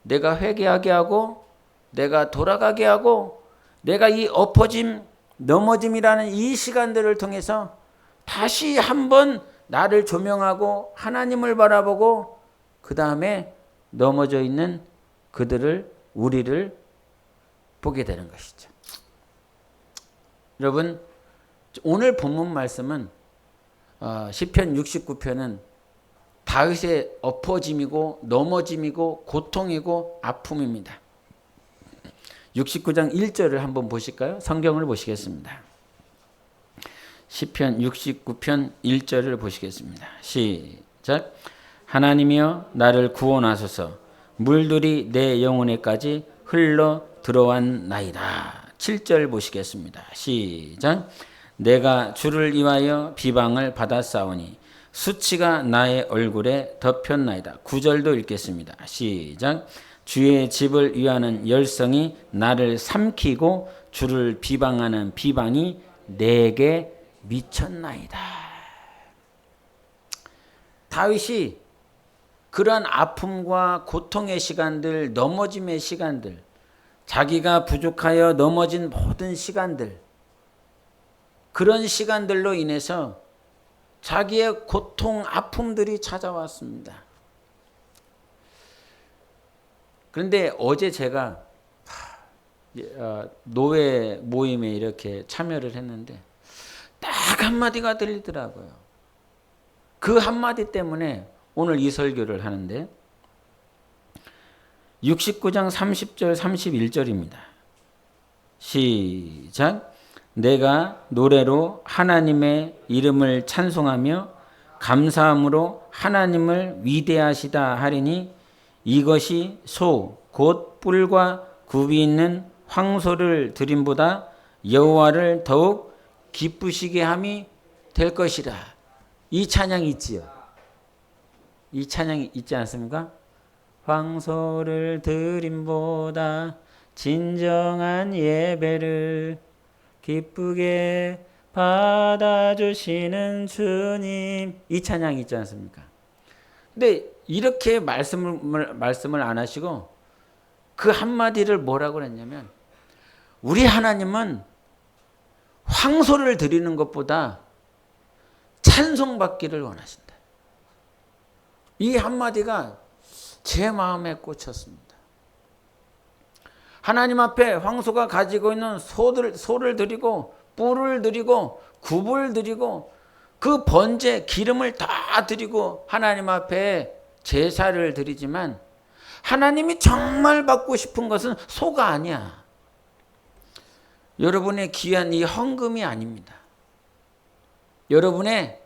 Speaker 1: 내가 회개하게 하고 내가 돌아가게 하고 내가 이 엎어짐, 넘어짐이라는 이 시간들을 통해서 다시 한번 나를 조명하고 하나님을 바라보고 그 다음에 넘어져 있는 그들을, 우리를 보게 되는 것이죠. 여러분, 오늘 본문 말씀은 시편 69편은 다윗의 엎어짐이고 넘어짐이고 고통이고 아픔입니다. 69장 1절을 한번 보실까요? 성경을 보시겠습니다. 시편 69편 1절을 보시겠습니다. 시작. 하나님이여 나를 구원하소서. 물들이 내 영혼에까지 흘러 들어왔나이다. 7절 보시겠습니다. 시작. 내가 주를 위하여 비방을 받았사오니 수치가 나의 얼굴에 덮였나이다. 9절도 읽겠습니다. 시작. 주의 집을 위하는 열성이 나를 삼키고 주를 비방하는 비방이 내게 미쳤나이다. 다윗이 그러한 아픔과 고통의 시간들, 넘어짐의 시간들, 자기가 부족하여 넘어진 모든 시간들, 그런 시간들로 인해서 자기의 고통, 아픔들이 찾아왔습니다. 그런데 어제 제가 노회 모임에 이렇게 참여를 했는데 딱 한마디가 들리더라고요. 그 한마디 때문에 오늘 이 설교를 하는데 69장 30절 31절입니다. 시작. 내가 노래로 하나님의 이름을 찬송하며 감사함으로 하나님을 위대하시다 하리니 이것이 소 곧 뿔과 굽이 있는 황소를 드림보다 여호와를 더욱 기쁘시게 함이 될 것이라. 이 찬양이 있지요. 이 찬양이 있지 않습니까? 황소를 드림보다 진정한 예배를 기쁘게 받아주시는 주님. 이 찬양이 있지 않습니까? 근데 이렇게 말씀을 안 하시고 그 한마디를 뭐라고 그랬냐면 우리 하나님은 황소를 드리는 것보다 찬송받기를 원하신다. 이 한마디가 제 마음에 꽂혔습니다. 하나님 앞에 황소가 가지고 있는 소를 드리고 뿔을 드리고 굽을 드리고 그 번제 기름을 다 드리고 하나님 앞에 제사를 드리지만 하나님이 정말 받고 싶은 것은 소가 아니야. 여러분의 귀한 이 헌금이 아닙니다. 여러분의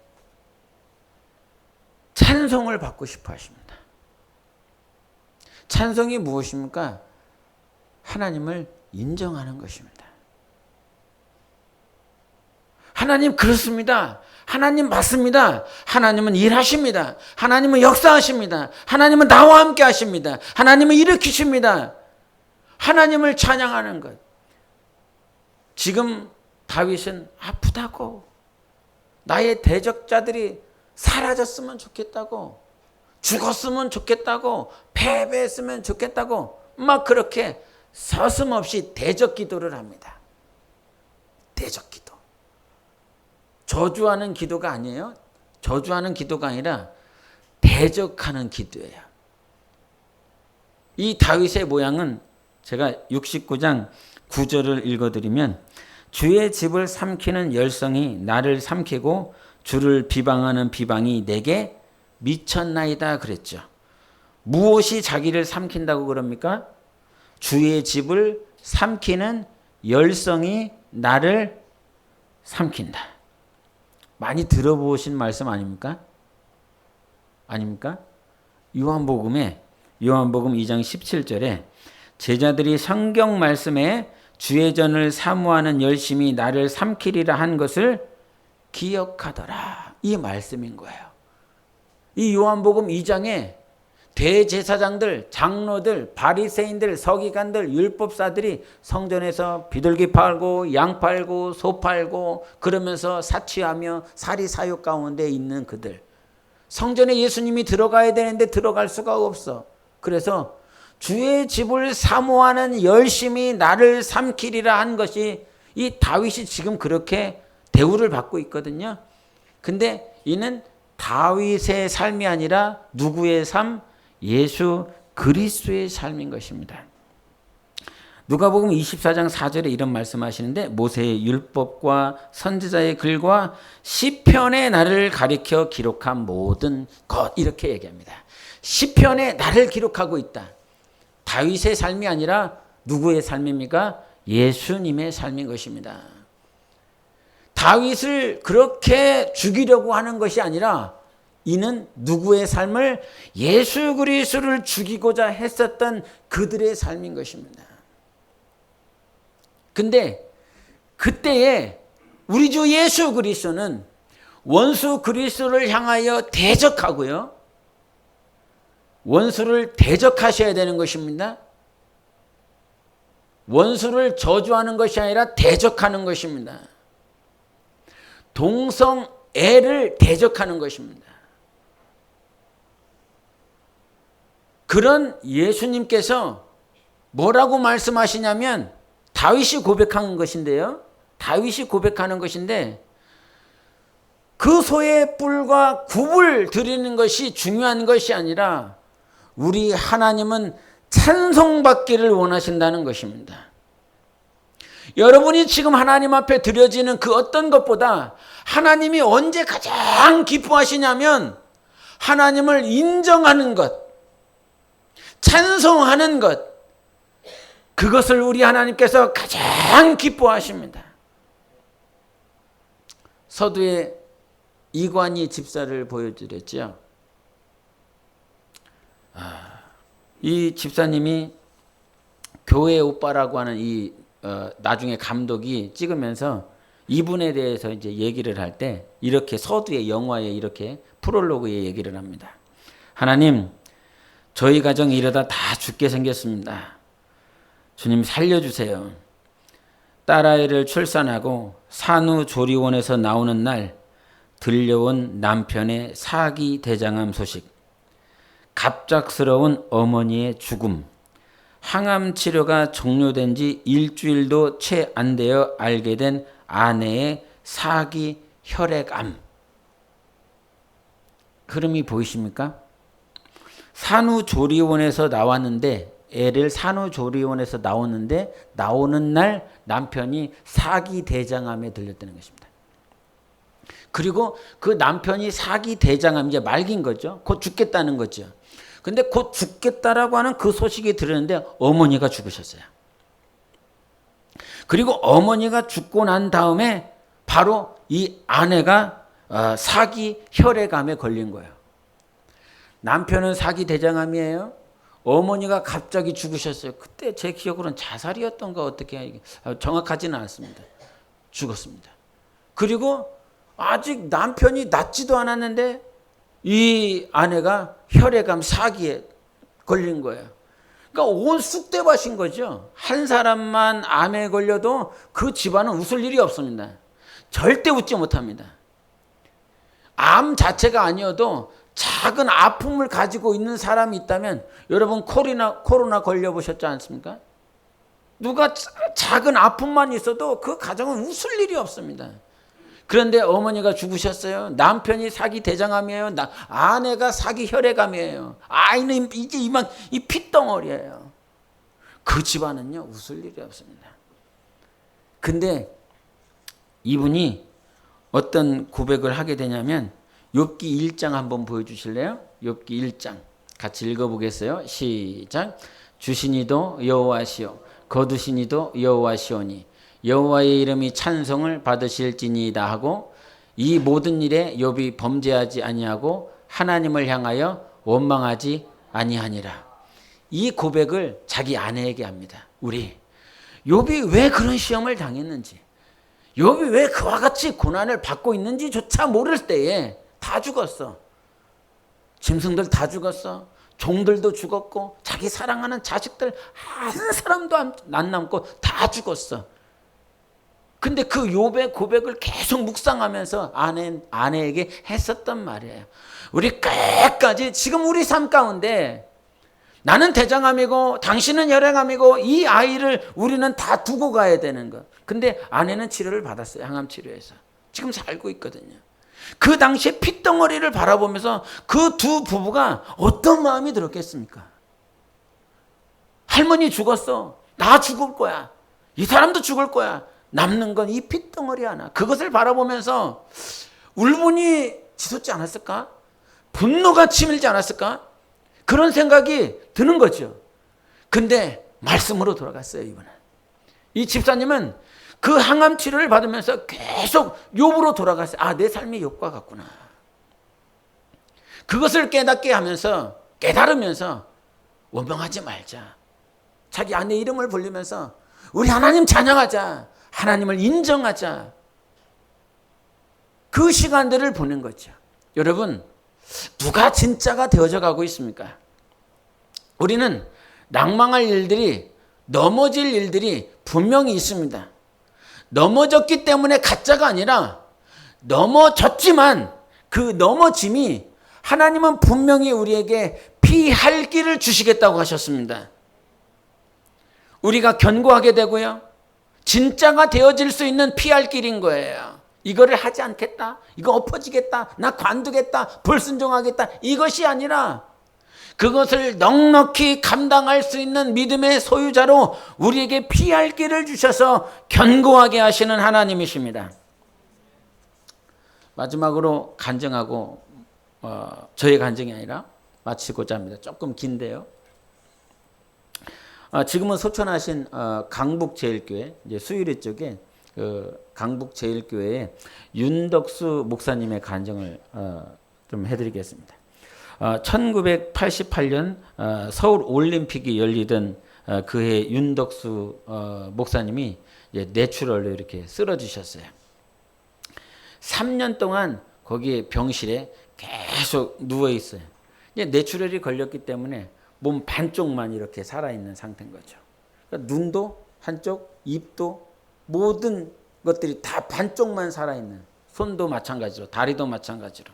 Speaker 1: 찬송을 받고 싶어 하십니다. 찬송이 무엇입니까? 하나님을 인정하는 것입니다. 하나님 그렇습니다. 하나님 맞습니다. 하나님은 일하십니다. 하나님은 역사하십니다. 하나님은 나와 함께 하십니다. 하나님은 일으키십니다. 하나님을 찬양하는 것. 지금 다윗은 아프다고, 나의 대적자들이 사라졌으면 좋겠다고, 죽었으면 좋겠다고, 패배했으면 좋겠다고 막 그렇게 서슴없이 대적 기도를 합니다. 대적 기도. 저주하는 기도가 아니에요. 저주하는 기도가 아니라 대적하는 기도예요. 이 다윗의 모양은 제가 69장 9절을 읽어드리면 주의 집을 삼키는 열성이 나를 삼키고 주를 비방하는 비방이 내게 미쳤나이다 그랬죠. 무엇이 자기를 삼킨다고 그럽니까? 주의 집을 삼키는 열성이 나를 삼킨다. 많이 들어보신 말씀 아닙니까? 아닙니까? 요한복음 2장 17절에 제자들이 성경 말씀에 주의 전을 사모하는 열심이 나를 삼키리라 한 것을 기억하더라. 이 말씀인 거예요. 이 요한복음 2장에 대제사장들, 장로들, 바리새인들, 서기관들, 율법사들이 성전에서 비둘기 팔고 양 팔고 소 팔고 그러면서 사취하며 사리사욕 가운데 있는 그들. 성전에 예수님이 들어가야 되는데 들어갈 수가 없어. 그래서 주의 집을 사모하는 열심이 나를 삼키리라 한 것이 이 다윗이 지금 그렇게 대우를 받고 있거든요. 근데 이는 다윗의 삶이 아니라 누구의 삶? 예수 그리스도의 삶인 것입니다. 누가복음 24장 4절에 이런 말씀하시는데 모세의 율법과 선지자의 글과 시편의 나를 가리켜 기록한 모든 것 이렇게 얘기합니다. 시편에 나를 기록하고 있다. 다윗의 삶이 아니라 누구의 삶입니까? 예수님의 삶인 것입니다. 다윗을 그렇게 죽이려고 하는 것이 아니라 이는 누구의 삶을? 예수 그리스도를 죽이고자 했었던 그들의 삶인 것입니다. 근데 그때에 우리 주 예수 그리스도는 원수 그리스도를 향하여 대적하고요. 원수를 대적하셔야 되는 것입니다. 원수를 저주하는 것이 아니라 대적하는 것입니다. 동성애를 대적하는 것입니다. 그런 예수님께서 뭐라고 말씀하시냐면 다윗이 고백하는 것인데요. 다윗이 고백하는 것인데 그 소의 뿔과 굽을 드리는 것이 중요한 것이 아니라 우리 하나님은 찬송받기를 원하신다는 것입니다. 여러분이 지금 하나님 앞에 드려지는 그 어떤 것보다 하나님이 언제 가장 기뻐하시냐면 하나님을 인정하는 것, 찬송하는 것, 그것을 우리 하나님께서 가장 기뻐하십니다. 서두에 이관희 집사를 보여드렸죠. 이 집사님이 교회 오빠라고 하는 이 나중에 감독이 찍으면서 이분에 대해서 이제 얘기를 할 때 이렇게 서두에 영화에 이렇게 프롤로그에 얘기를 합니다. 하나님, 저희 가정 이러다 다 죽게 생겼습니다. 주님 살려주세요. 딸아이를 출산하고 산후조리원에서 나오는 날 들려온 남편의 사기 대장암 소식, 갑작스러운 어머니의 죽음, 항암 치료가 종료된 지 일주일도 채 안 되어 알게 된 아내의 사기 혈액암. 흐름이 보이십니까? 산후조리원에서 나왔는데 애를 산후조리원에서 나오는데 나오는 날 남편이 사기 대장암에 들렸다는 것입니다. 그리고 그 남편이 사기 대장암 이제 말긴 거죠. 곧 죽겠다는 거죠. 근데 곧 죽겠다라고 하는 그 소식이 들었는데 어머니가 죽으셨어요. 그리고 어머니가 죽고 난 다음에 바로 이 아내가 사기 혈액암에 걸린 거예요. 남편은 사기 대장암이에요. 어머니가 갑자기 죽으셨어요. 그때 제 기억으로는 자살이었던가 어떻게 정확하지는 않습니다. 죽었습니다. 그리고 아직 남편이 낫지도 않았는데 이 아내가 혈액암 사기에 걸린 거예요. 그러니까 온 쑥대밭인 거죠. 한 사람만 암에 걸려도 그 집안은 웃을 일이 없습니다. 절대 웃지 못합니다. 암 자체가 아니어도 작은 아픔을 가지고 있는 사람이 있다면 여러분 코로나 걸려보셨지 않습니까? 누가 작은 아픔만 있어도 그 가정은 웃을 일이 없습니다. 그런데 어머니가 죽으셨어요. 남편이 사기 대장암이에요. 아내가 사기 혈액암이에요. 아이는 이제 이 핏덩어리예요. 그 집안은요 웃을 일이 없습니다. 근데 이분이 어떤 고백을 하게 되냐면 욥기 1장 한번 보여주실래요? 욥기 1장 같이 읽어보겠어요. 시작. 주시니도 여호와시오 거두시니도 여호와시오니 여호와의 이름이 찬송을 받으실지니이다 하고 이 모든 일에 욥이 범죄하지 아니하고 하나님을 향하여 원망하지 아니하니라. 이 고백을 자기 아내에게 합니다. 우리 욥이 왜 그런 시험을 당했는지, 욥이 왜 그와 같이 고난을 받고 있는지조차 모를 때에 다 죽었어. 짐승들 다 죽었어. 종들도 죽었고 자기 사랑하는 자식들 한 사람도 안 남고 다 죽었어. 근데 그 욥의 고백을 계속 묵상하면서 아내에게 했었단 말이에요. 우리 끝까지 지금 우리 삶 가운데 나는 대장암이고 당신은 혈행암이고 이 아이를 우리는 다 두고 가야 되는 것. 근데 아내는 치료를 받았어요. 항암 치료에서. 지금 살고 있거든요. 그 당시에 핏덩어리를 바라보면서 그 두 부부가 어떤 마음이 들었겠습니까? 할머니 죽었어. 나 죽을 거야. 이 사람도 죽을 거야. 남는 건 이 핏덩어리 하나. 그것을 바라보면서 울분이 치솟지 않았을까? 분노가 치밀지 않았을까? 그런 생각이 드는 거죠. 근데 말씀으로 돌아갔어요. 이분은. 이 집사님은 그 항암 치료를 받으면서 계속 욥으로 돌아갔어요. 아, 내 삶이 욥과 같구나. 그것을 깨닫게 하면서 깨달으면서 원망하지 말자. 자기 아내 이름을 불리면서 우리 하나님 찬양하자. 하나님을 인정하자. 그 시간들을 보낸 거죠. 여러분, 누가 진짜가 되어져 가고 있습니까? 우리는 낭망할 일들이, 넘어질 일들이 분명히 있습니다. 넘어졌기 때문에 가짜가 아니라 넘어졌지만 그 넘어짐이 하나님은 분명히 우리에게 피할 길을 주시겠다고 하셨습니다. 우리가 견고하게 되고요. 진짜가 되어질 수 있는 피할 길인 거예요. 이거를 하지 않겠다. 이거 엎어지겠다. 나 관두겠다. 불순종하겠다. 이것이 아니라 그것을 넉넉히 감당할 수 있는 믿음의 소유자로 우리에게 피할 길을 주셔서 견고하게 하시는 하나님이십니다. 마지막으로 간증하고 저의 간증이 아니라 마치고자 합니다. 조금 긴데요. 지금은 소천하신 강북제일교회 이제 수유리 쪽에 강북제일교회에 윤덕수 목사님의 간증을 좀 해드리겠습니다. 1988년 서울 올림픽이 열리던 그해 윤덕수 목사님이 이제 뇌출혈로 이렇게 쓰러지셨어요. 3년 동안 거기 병실에 계속 누워 있어요. 이제 뇌출혈이 걸렸기 때문에 몸 반쪽만 이렇게 살아있는 상태인 거죠. 그러니까 눈도 한쪽, 입도 모든 것들이 다 반쪽만 살아있는, 손도 마찬가지로, 다리도 마찬가지로.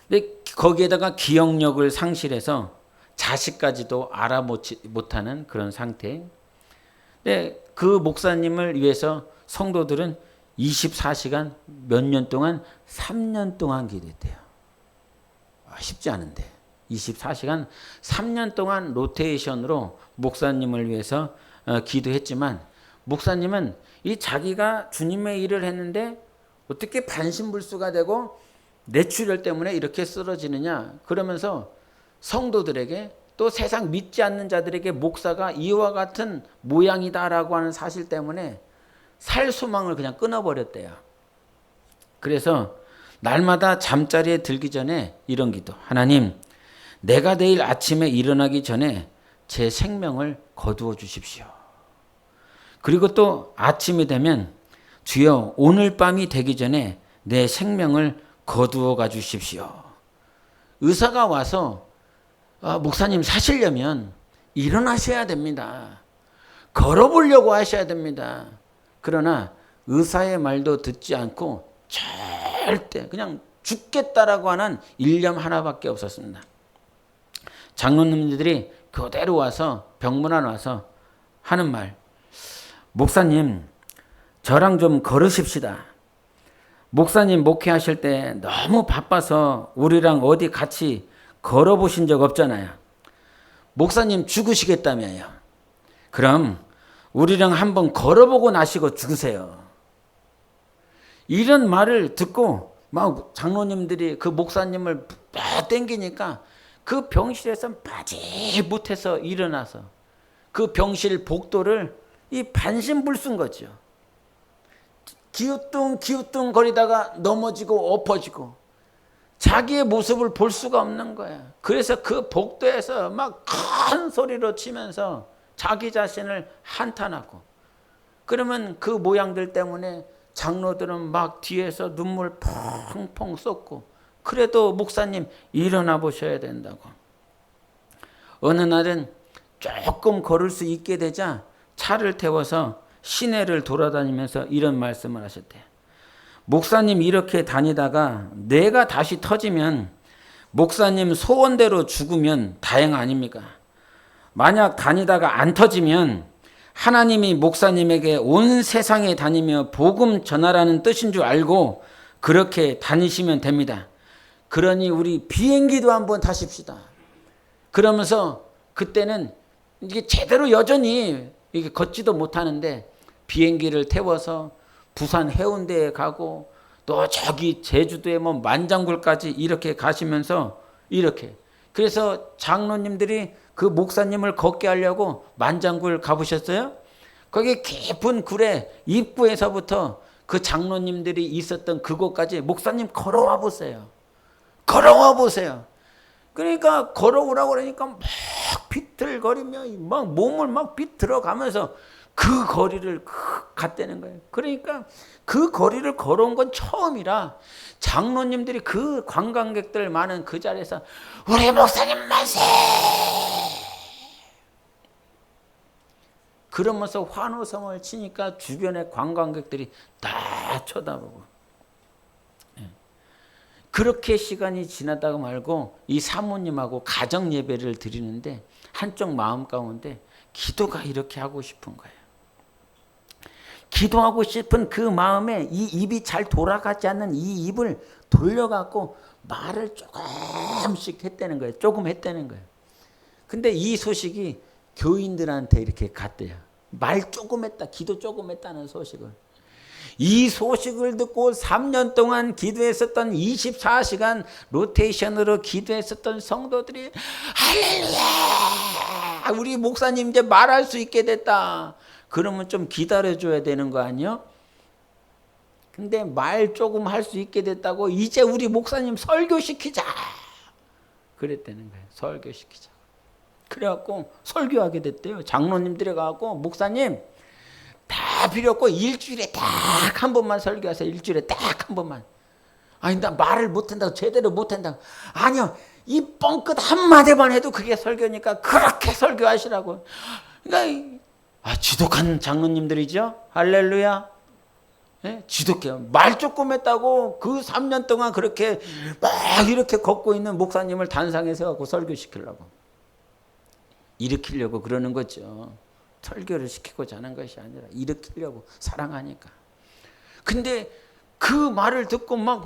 Speaker 1: 근데 거기에다가 기억력을 상실해서 자식까지도 알아보지 못하는 그런 상태. 근데 그 목사님을 위해서 성도들은 24시간 몇 년 동안 3년 동안 기도했대요. 쉽지 않은데 24시간 3년 동안 로테이션으로 목사님을 위해서 기도했지만 목사님은 이 자기가 주님의 일을 했는데 어떻게 반신불수가 되고 뇌출혈 때문에 이렇게 쓰러지느냐 그러면서 성도들에게 또 세상 믿지 않는 자들에게 목사가 이와 같은 모양이다라고 하는 사실 때문에 살 소망을 그냥 끊어버렸대요. 그래서 날마다 잠자리에 들기 전에 이런 기도. 하나님, 내가 내일 아침에 일어나기 전에 제 생명을 거두어 주십시오. 그리고 또 아침이 되면 주여 오늘 밤이 되기 전에 내 생명을 거두어 가 주십시오. 의사가 와서 목사님 사시려면 일어나셔야 됩니다. 걸어보려고 하셔야 됩니다. 그러나 의사의 말도 듣지 않고 절대 그냥 죽겠다라고 하는 일념 하나밖에 없었습니다. 장로님들이 그대로 와서 병문안 와서 하는 말, 목사님 저랑 좀 걸으십시다. 목사님 목회하실 때 너무 바빠서 우리랑 어디 같이 걸어보신 적 없잖아요. 목사님 죽으시겠다며요. 그럼 우리랑 한번 걸어보고 나시고 죽으세요. 이런 말을 듣고 막 장로님들이 그 목사님을 막 땡기니까 그 병실에서 빠지 못해서 일어나서 그 병실 복도를 이 반신불수인 거죠. 기우뚱 거리다가 넘어지고 엎어지고 자기의 모습을 볼 수가 없는 거야. 그래서 그 복도에서 막 큰 소리로 치면서 자기 자신을 한탄하고, 그러면 그 모양들 때문에 장로들은 막 뒤에서 눈물 펑펑 쏟고, 그래도 목사님 일어나 보셔야 된다고. 어느 날은 조금 걸을 수 있게 되자 차를 태워서 시내를 돌아다니면서 이런 말씀을 하셨대요. 목사님 이렇게 다니다가 뇌가 다시 터지면 목사님 소원대로 죽으면 다행 아닙니까? 만약 다니다가 안 터지면 하나님이 목사님에게 온 세상에 다니며 복음 전하라는 뜻인 줄 알고 그렇게 다니시면 됩니다. 그러니 우리 비행기도 한번 타십시다. 그러면서 그때는 이게 제대로 여전히 이게 걷지도 못하는데 비행기를 태워서 부산 해운대에 가고 또 저기 제주도에 뭐 만장굴까지 이렇게 가시면서 이렇게, 그래서 장로님들이 그 목사님을 걷게 하려고 만장굴 가보셨어요? 거기 깊은 굴에 입구에서부터 그 장로님들이 있었던 그곳까지 목사님 걸어와 보세요. 걸어와 보세요. 그러니까 걸어오라고 그러니까 막 비틀거리며 막 몸을 막 비틀어가면서 그 거리를 갔다는 거예요. 그러니까 그 거리를 걸어온 건 처음이라 장로님들이 그 관광객들 많은 그 자리에서 우리 목사님 만세! 그러면서 환호성을 치니까 주변의 관광객들이 다 쳐다보고, 그렇게 시간이 지나다가 말고 이 사모님하고 가정 예배를 드리는데 한쪽 마음 가운데 기도가 이렇게 하고 싶은 거예요. 기도하고 싶은 그 마음에 이 입이 잘 돌아가지 않는 이 입을 돌려갖고 말을 조금씩 했다는 거예요. 조금 했다는 거예요. 근데 이 소식이 교인들한테 이렇게 갔대요. 말 조금 했다, 기도 조금 했다는 소식을. 이 소식을 듣고 3년 동안 기도했었던 24시간 로테이션으로 기도했었던 성도들이 할렐루야! 우리 목사님 이제 말할 수 있게 됐다. 그러면 좀 기다려줘야 되는 거 아니요? 근데 말 조금 할 수 있게 됐다고 이제 우리 목사님 설교시키자. 그랬다는 거예요. 설교시키자. 그래갖고 설교하게 됐대요. 장로님들이 가갖고 목사님 다 필요 없고 일주일에 딱 한 번만 설교하세요. 일주일에 딱 한 번만. 아니 나 말을 못한다고, 제대로 못한다고. 아니요, 이 뻥끗 한마디만 해도 그게 설교니까 그렇게 설교하시라고. 그러니까 지독한 장로님들이죠. 할렐루야. 네? 지독해요. 말 조금 했다고 그 3년 동안 그렇게 막 이렇게 걷고 있는 목사님을 단상에 세워갖고 설교시키려고, 일으키려고 그러는 거죠. 설교를 시키고자 하는 것이 아니라 일으키려고, 사랑하니까. 근데 그 말을 듣고 막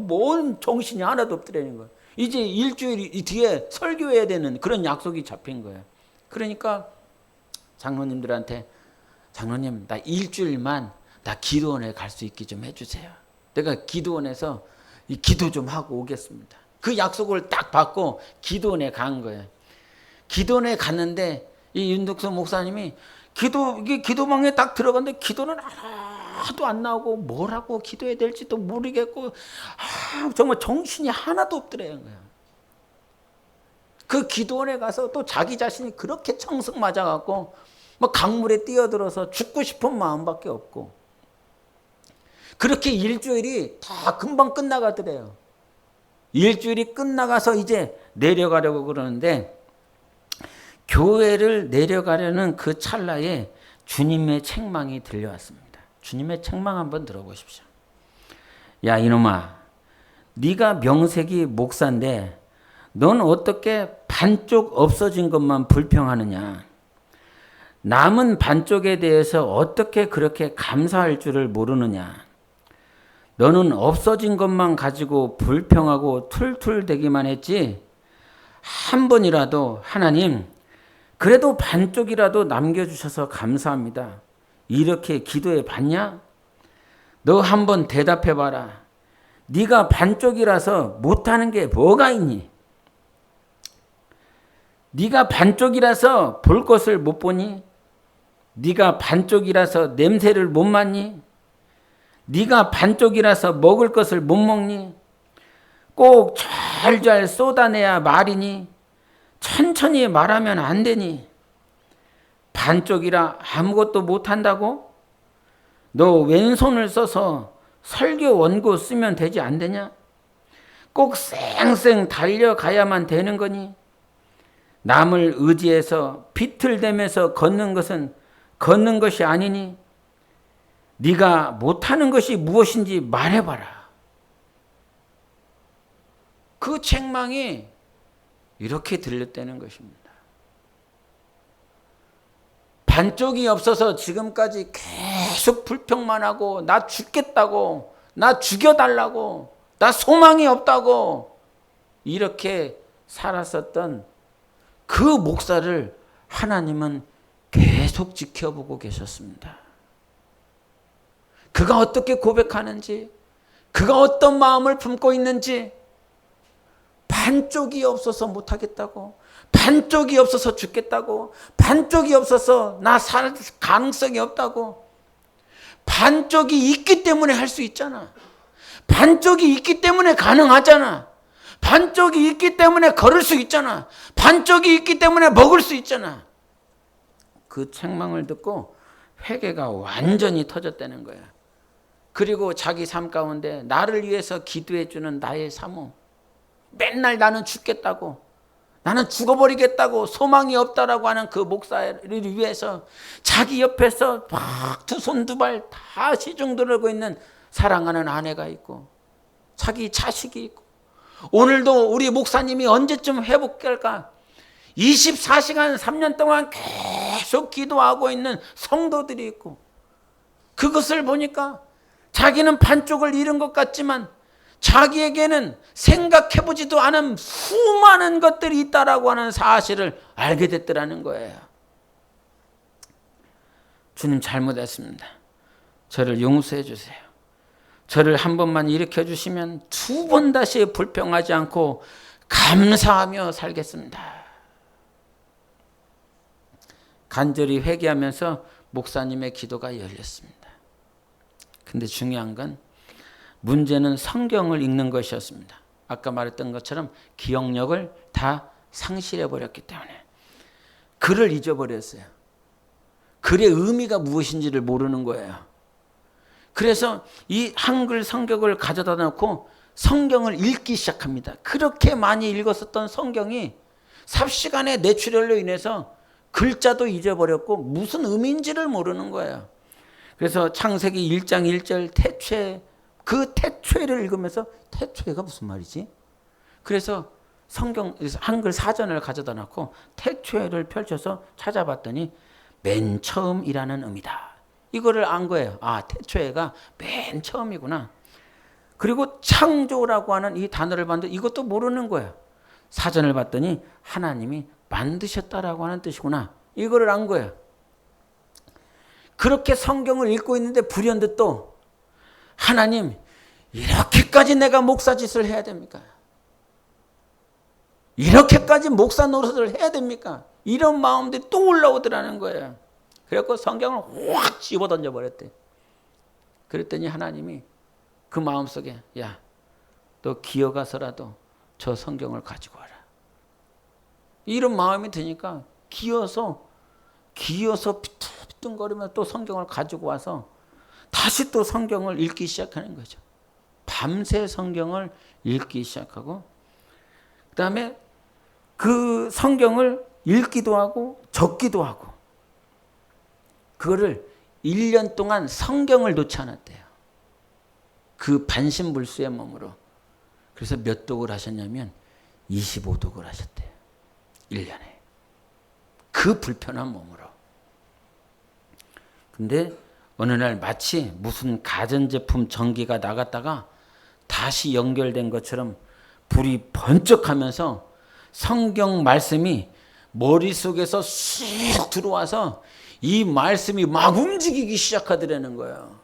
Speaker 1: 뭔 정신이 하나도 없더라는 거예요. 이제 일주일 뒤에 설교해야 되는 그런 약속이 잡힌 거예요. 그러니까 장로님들한테 장로님 나 일주일만 나 기도원에 갈 수 있게 좀 해주세요. 내가 기도원에서 기도 좀 하고 오겠습니다. 그 약속을 딱 받고 기도원에 간 거예요. 기도원에 갔는데 이 윤덕수 목사님이 기도방에 딱 들어갔는데 기도는 하나도 안 나오고 뭐라고 기도해야 될지도 모르겠고 정말 정신이 하나도 없더래요. 그 기도원에 가서 또 자기 자신이 그렇게 청승 맞아갖고 막 강물에 뛰어들어서 죽고 싶은 마음밖에 없고, 그렇게 일주일이 다 금방 끝나가더래요. 일주일이 끝나가서 이제 내려가려고 그러는데 교회를 내려가려는 그 찰나에 주님의 책망이 들려왔습니다. 주님의 책망 한번 들어보십시오. 야 이놈아, 네가 명색이 목사인데 넌 어떻게 반쪽 없어진 것만 불평하느냐? 남은 반쪽에 대해서 어떻게 그렇게 감사할 줄을 모르느냐? 너는 없어진 것만 가지고 불평하고 툴툴대기만 했지 한 번이라도 하나님 그래도 반쪽이라도 남겨주셔서 감사합니다. 이렇게 기도해 봤냐? 너 한번 대답해 봐라. 네가 반쪽이라서 못하는 게 뭐가 있니? 네가 반쪽이라서 볼 것을 못 보니? 네가 반쪽이라서 냄새를 못 맡니? 네가 반쪽이라서 먹을 것을 못 먹니? 꼭 잘잘 쏟아내야 말이니? 천천히 말하면 안 되니? 반쪽이라 아무것도 못한다고? 너 왼손을 써서 설교 원고 쓰면 되지 안 되냐? 꼭 쌩쌩 달려가야만 되는 거니? 남을 의지해서 비틀대면서 걷는 것은 걷는 것이 아니니? 네가 못하는 것이 무엇인지 말해봐라. 그 책망이 이렇게 들렸다는 것입니다. 반쪽이 없어서 지금까지 계속 불평만 하고 나 죽겠다고, 나 죽여달라고, 나 소망이 없다고 이렇게 살았었던 그 목사를 하나님은 계속 지켜보고 계셨습니다. 그가 어떻게 고백하는지, 그가 어떤 마음을 품고 있는지, 반쪽이 없어서 못하겠다고, 반쪽이 없어서 죽겠다고, 반쪽이 없어서 나 살 가능성이 없다고. 반쪽이 있기 때문에 할 수 있잖아. 반쪽이 있기 때문에 가능하잖아. 반쪽이 있기 때문에 걸을 수 있잖아. 반쪽이 있기 때문에 먹을 수 있잖아. 그 책망을 듣고 회개가 완전히 터졌다는 거야. 그리고 자기 삶 가운데 나를 위해서 기도해 주는 나의 사모, 맨날 나는 죽겠다고, 나는 죽어버리겠다고, 소망이 없다라고 하는 그 목사를 위해서 자기 옆에서 막 두 손 두 발 다 시중 들고 있는 사랑하는 아내가 있고 자기 자식이 있고, 오늘도 우리 목사님이 언제쯤 회복될까 24시간 3년 동안 계속 기도하고 있는 성도들이 있고, 그것을 보니까 자기는 반쪽을 잃은 것 같지만 자기에게는 생각해보지도 않은 수많은 것들이 있다라고 하는 사실을 알게 됐더라는 거예요. 주님 잘못했습니다. 저를 용서해 주세요. 저를 한 번만 일으켜 주시면 두 번 다시 불평하지 않고 감사하며 살겠습니다. 간절히 회개하면서 목사님의 기도가 열렸습니다. 근데 중요한 건 문제는 성경을 읽는 것이었습니다. 아까 말했던 것처럼 기억력을 다 상실해 버렸기 때문에 글을 잊어버렸어요. 글의 의미가 무엇인지를 모르는 거예요. 그래서 이 한글 성경을 가져다 놓고 성경을 읽기 시작합니다. 그렇게 많이 읽었었던 성경이 삽시간에 뇌출혈로 인해서 글자도 잊어버렸고 무슨 의미인지를 모르는 거예요. 그래서 창세기 1장 1절 태초에, 그 태초에를 읽으면서 태초에가 무슨 말이지? 그래서 성경 한글 사전을 가져다 놓고 태초에를 펼쳐서 찾아봤더니 맨 처음이라는 의미다. 이거를 안 거예요. 아, 태초에가 맨 처음이구나. 그리고 창조라고 하는 이 단어를 봤는데 이것도 모르는 거예요. 사전을 봤더니 하나님이 만드셨다라고 하는 뜻이구나. 이거를 안 거예요. 그렇게 성경을 읽고 있는데 불현듯 또 하나님, 이렇게까지 내가 목사 짓을 해야 됩니까? 이렇게까지 목사 노릇을 해야 됩니까? 이런 마음들이 또 올라오더라는 거예요. 그래서 성경을 확 집어던져 버렸대. 그랬더니 하나님이 그 마음속에, 야, 너 기어가서라도 저 성경을 가지고 와라. 이런 마음이 드니까 기어서 비뚱비뚱거리면서 또 성경을 가지고 와서 다시 또 성경을 읽기 시작하는 거죠. 밤새 성경을 읽기 시작하고, 그 다음에 그 성경을 읽기도 하고 적기도 하고, 그거를 1년 동안 성경을 놓지 않았대요. 그 반신불수의 몸으로. 그래서 몇 독을 하셨냐면 25독을 하셨대요. 1년에. 그 불편한 몸으로. 근데 어느 날 마치 무슨 가전제품 전기가 나갔다가 다시 연결된 것처럼 불이 번쩍하면서 성경 말씀이 머릿속에서 쑥 들어와서 이 말씀이 막 움직이기 시작하더라는 거예요.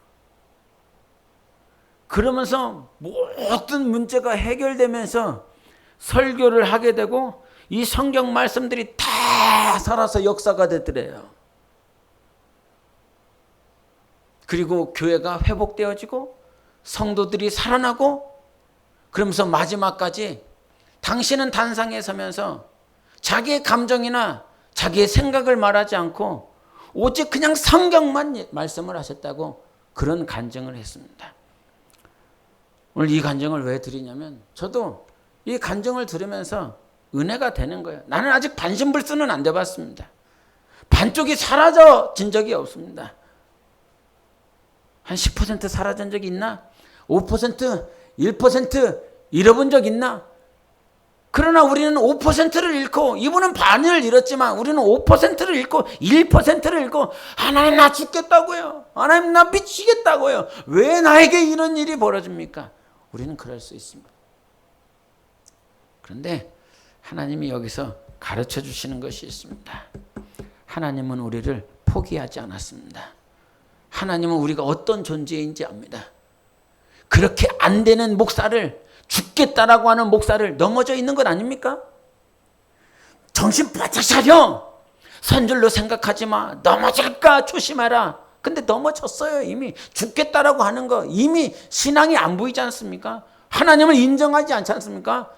Speaker 1: 그러면서 모든 문제가 해결되면서 설교를 하게 되고 이 성경 말씀들이 다 살아서 역사가 되더래요. 그리고 교회가 회복되어지고 성도들이 살아나고 그러면서 마지막까지 당신은 단상에 서면서 자기의 감정이나 자기의 생각을 말하지 않고 오직 그냥 성경만 말씀을 하셨다고 그런 간증을 했습니다. 오늘 이 간증을 왜 드리냐면 저도 이 간증을 들으면서 은혜가 되는 거예요. 나는 아직 반신불수는 안 돼봤습니다. 반쪽이 사라져진 적이 없습니다. 한 10% 사라진 적이 있나? 5%, 1% 잃어본 적 있나? 그러나 우리는 5%를 잃고 이분은 반을 잃었지만 우리는 5%를 잃고 1%를 잃고 하나님 나 죽겠다고요. 하나님 나 미치겠다고요. 왜 나에게 이런 일이 벌어집니까? 우리는 그럴 수 있습니다. 그런데 하나님이 여기서 가르쳐 주시는 것이 있습니다. 하나님은 우리를 포기하지 않았습니다. 하나님은 우리가 어떤 존재인지 압니다. 그렇게 안 되는 목사를 죽겠다라고 하는 목사를 넘어져 있는 것 아닙니까? 정신 바짝 차려. 선줄로 생각하지 마. 넘어질까 조심하라. 근데 넘어졌어요. 이미 죽겠다라고 하는 거 이미 신앙이 안 보이지 않습니까? 하나님을 인정하지 않지 않습니까?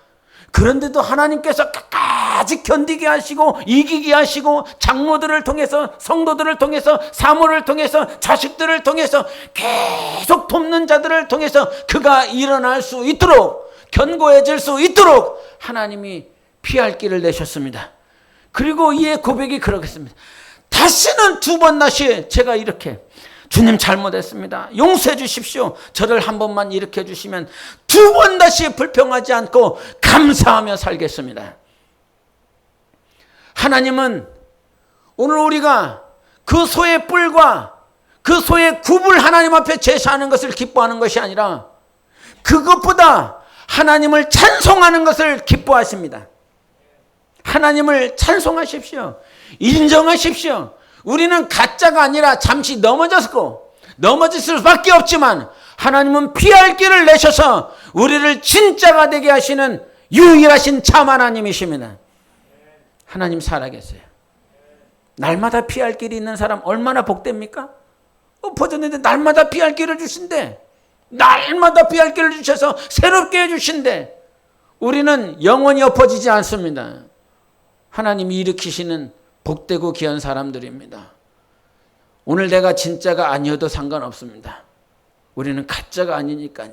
Speaker 1: 그런데도 하나님께서 끝까지 견디게 하시고 이기게 하시고 장로들을 통해서 성도들을 통해서 사모를 통해서 자식들을 통해서 계속 돕는 자들을 통해서 그가 일어날 수 있도록 견고해질 수 있도록 하나님이 피할 길을 내셨습니다. 그리고 이의 고백이 그러겠습니다. 다시는 두 번 다시 제가 이렇게 주님 잘못했습니다. 용서해 주십시오. 저를 한 번만 일으켜 주시면 두 번 다시 불평하지 않고 감사하며 살겠습니다. 하나님은 오늘 우리가 그 소의 뿔과 그 소의 굽을 하나님 앞에 제사하는 것을 기뻐하는 것이 아니라 그것보다 하나님을 찬송하는 것을 기뻐하십니다. 하나님을 찬송하십시오. 인정하십시오. 우리는 가짜가 아니라 잠시 넘어졌을 수밖에 없지만 하나님은 피할 길을 내셔서 우리를 진짜가 되게 하시는 유일하신 참 하나님이십니다. 하나님 살아계세요. 날마다 피할 길이 있는 사람 얼마나 복됩니까? 엎어졌는데 날마다 피할 길을 주신대. 날마다 피할 길을 주셔서 새롭게 해주신대. 우리는 영원히 엎어지지 않습니다. 하나님이 일으키시는 복되고 귀한 사람들입니다. 오늘 내가 진짜가 아니어도 상관없습니다. 우리는 가짜가 아니니까요.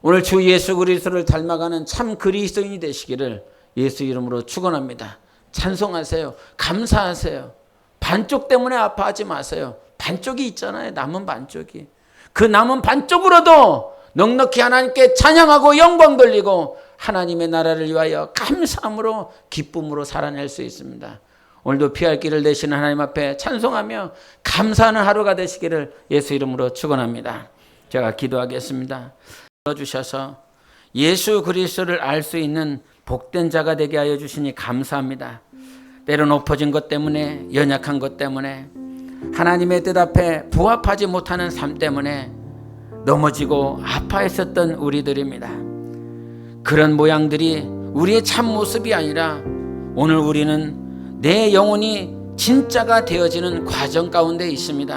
Speaker 1: 오늘 주 예수 그리스도를 닮아가는 참 그리스도인이 되시기를 예수 이름으로 축원합니다. 찬송하세요. 감사하세요. 반쪽 때문에 아파하지 마세요. 반쪽이 있잖아요. 남은 반쪽이. 그 남은 반쪽으로도 넉넉히 하나님께 찬양하고 영광 돌리고 하나님의 나라를 위하여 감사함으로 기쁨으로 살아낼 수 있습니다. 오늘도 피할 길을 내시는 하나님 앞에 찬송하며 감사하는 하루가 되시기를 예수 이름으로 축원합니다. 제가 기도하겠습니다. 주셔서 예수 그리스도를 알 수 있는 복된 자가 되게 하여 주시니 감사합니다. 때로 높아진 것 때문에 연약한 것 때문에 하나님의 뜻 앞에 부합하지 못하는 삶 때문에 넘어지고 아파했었던 우리들입니다. 그런 모양들이 우리의 참 모습이 아니라 오늘 우리는 내 영혼이 진짜가 되어지는 과정 가운데 있습니다.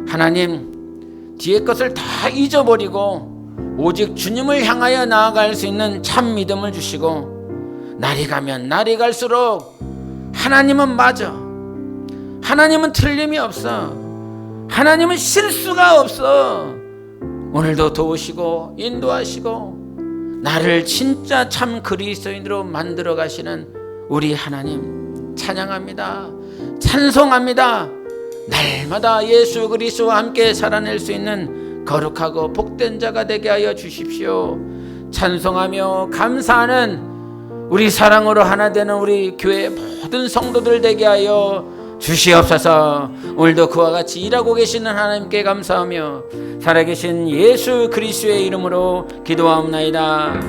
Speaker 1: 하나님, 뒤의 것을 다 잊어버리고 오직 주님을 향하여 나아갈 수 있는 참 믿음을 주시고 날이 가면 날이 갈수록 하나님은 맞아. 하나님은 틀림이 없어. 하나님은 실수가 없어. 오늘도 도우시고 인도하시고 나를 진짜 참 그리스도인으로 만들어 가시는 우리 하나님 찬양합니다. 찬송합니다. 날마다 예수 그리스도와 함께 살아낼 수 있는 거룩하고 복된 자가 되게 하여 주십시오. 찬송하며 감사하는 우리 사랑으로 하나 되는 우리 교회 모든 성도들 되게 하여 주시옵소서. 오늘도 그와 같이 일하고 계시는 하나님께 감사하며 살아계신 예수 그리스도의 이름으로 기도하옵나이다.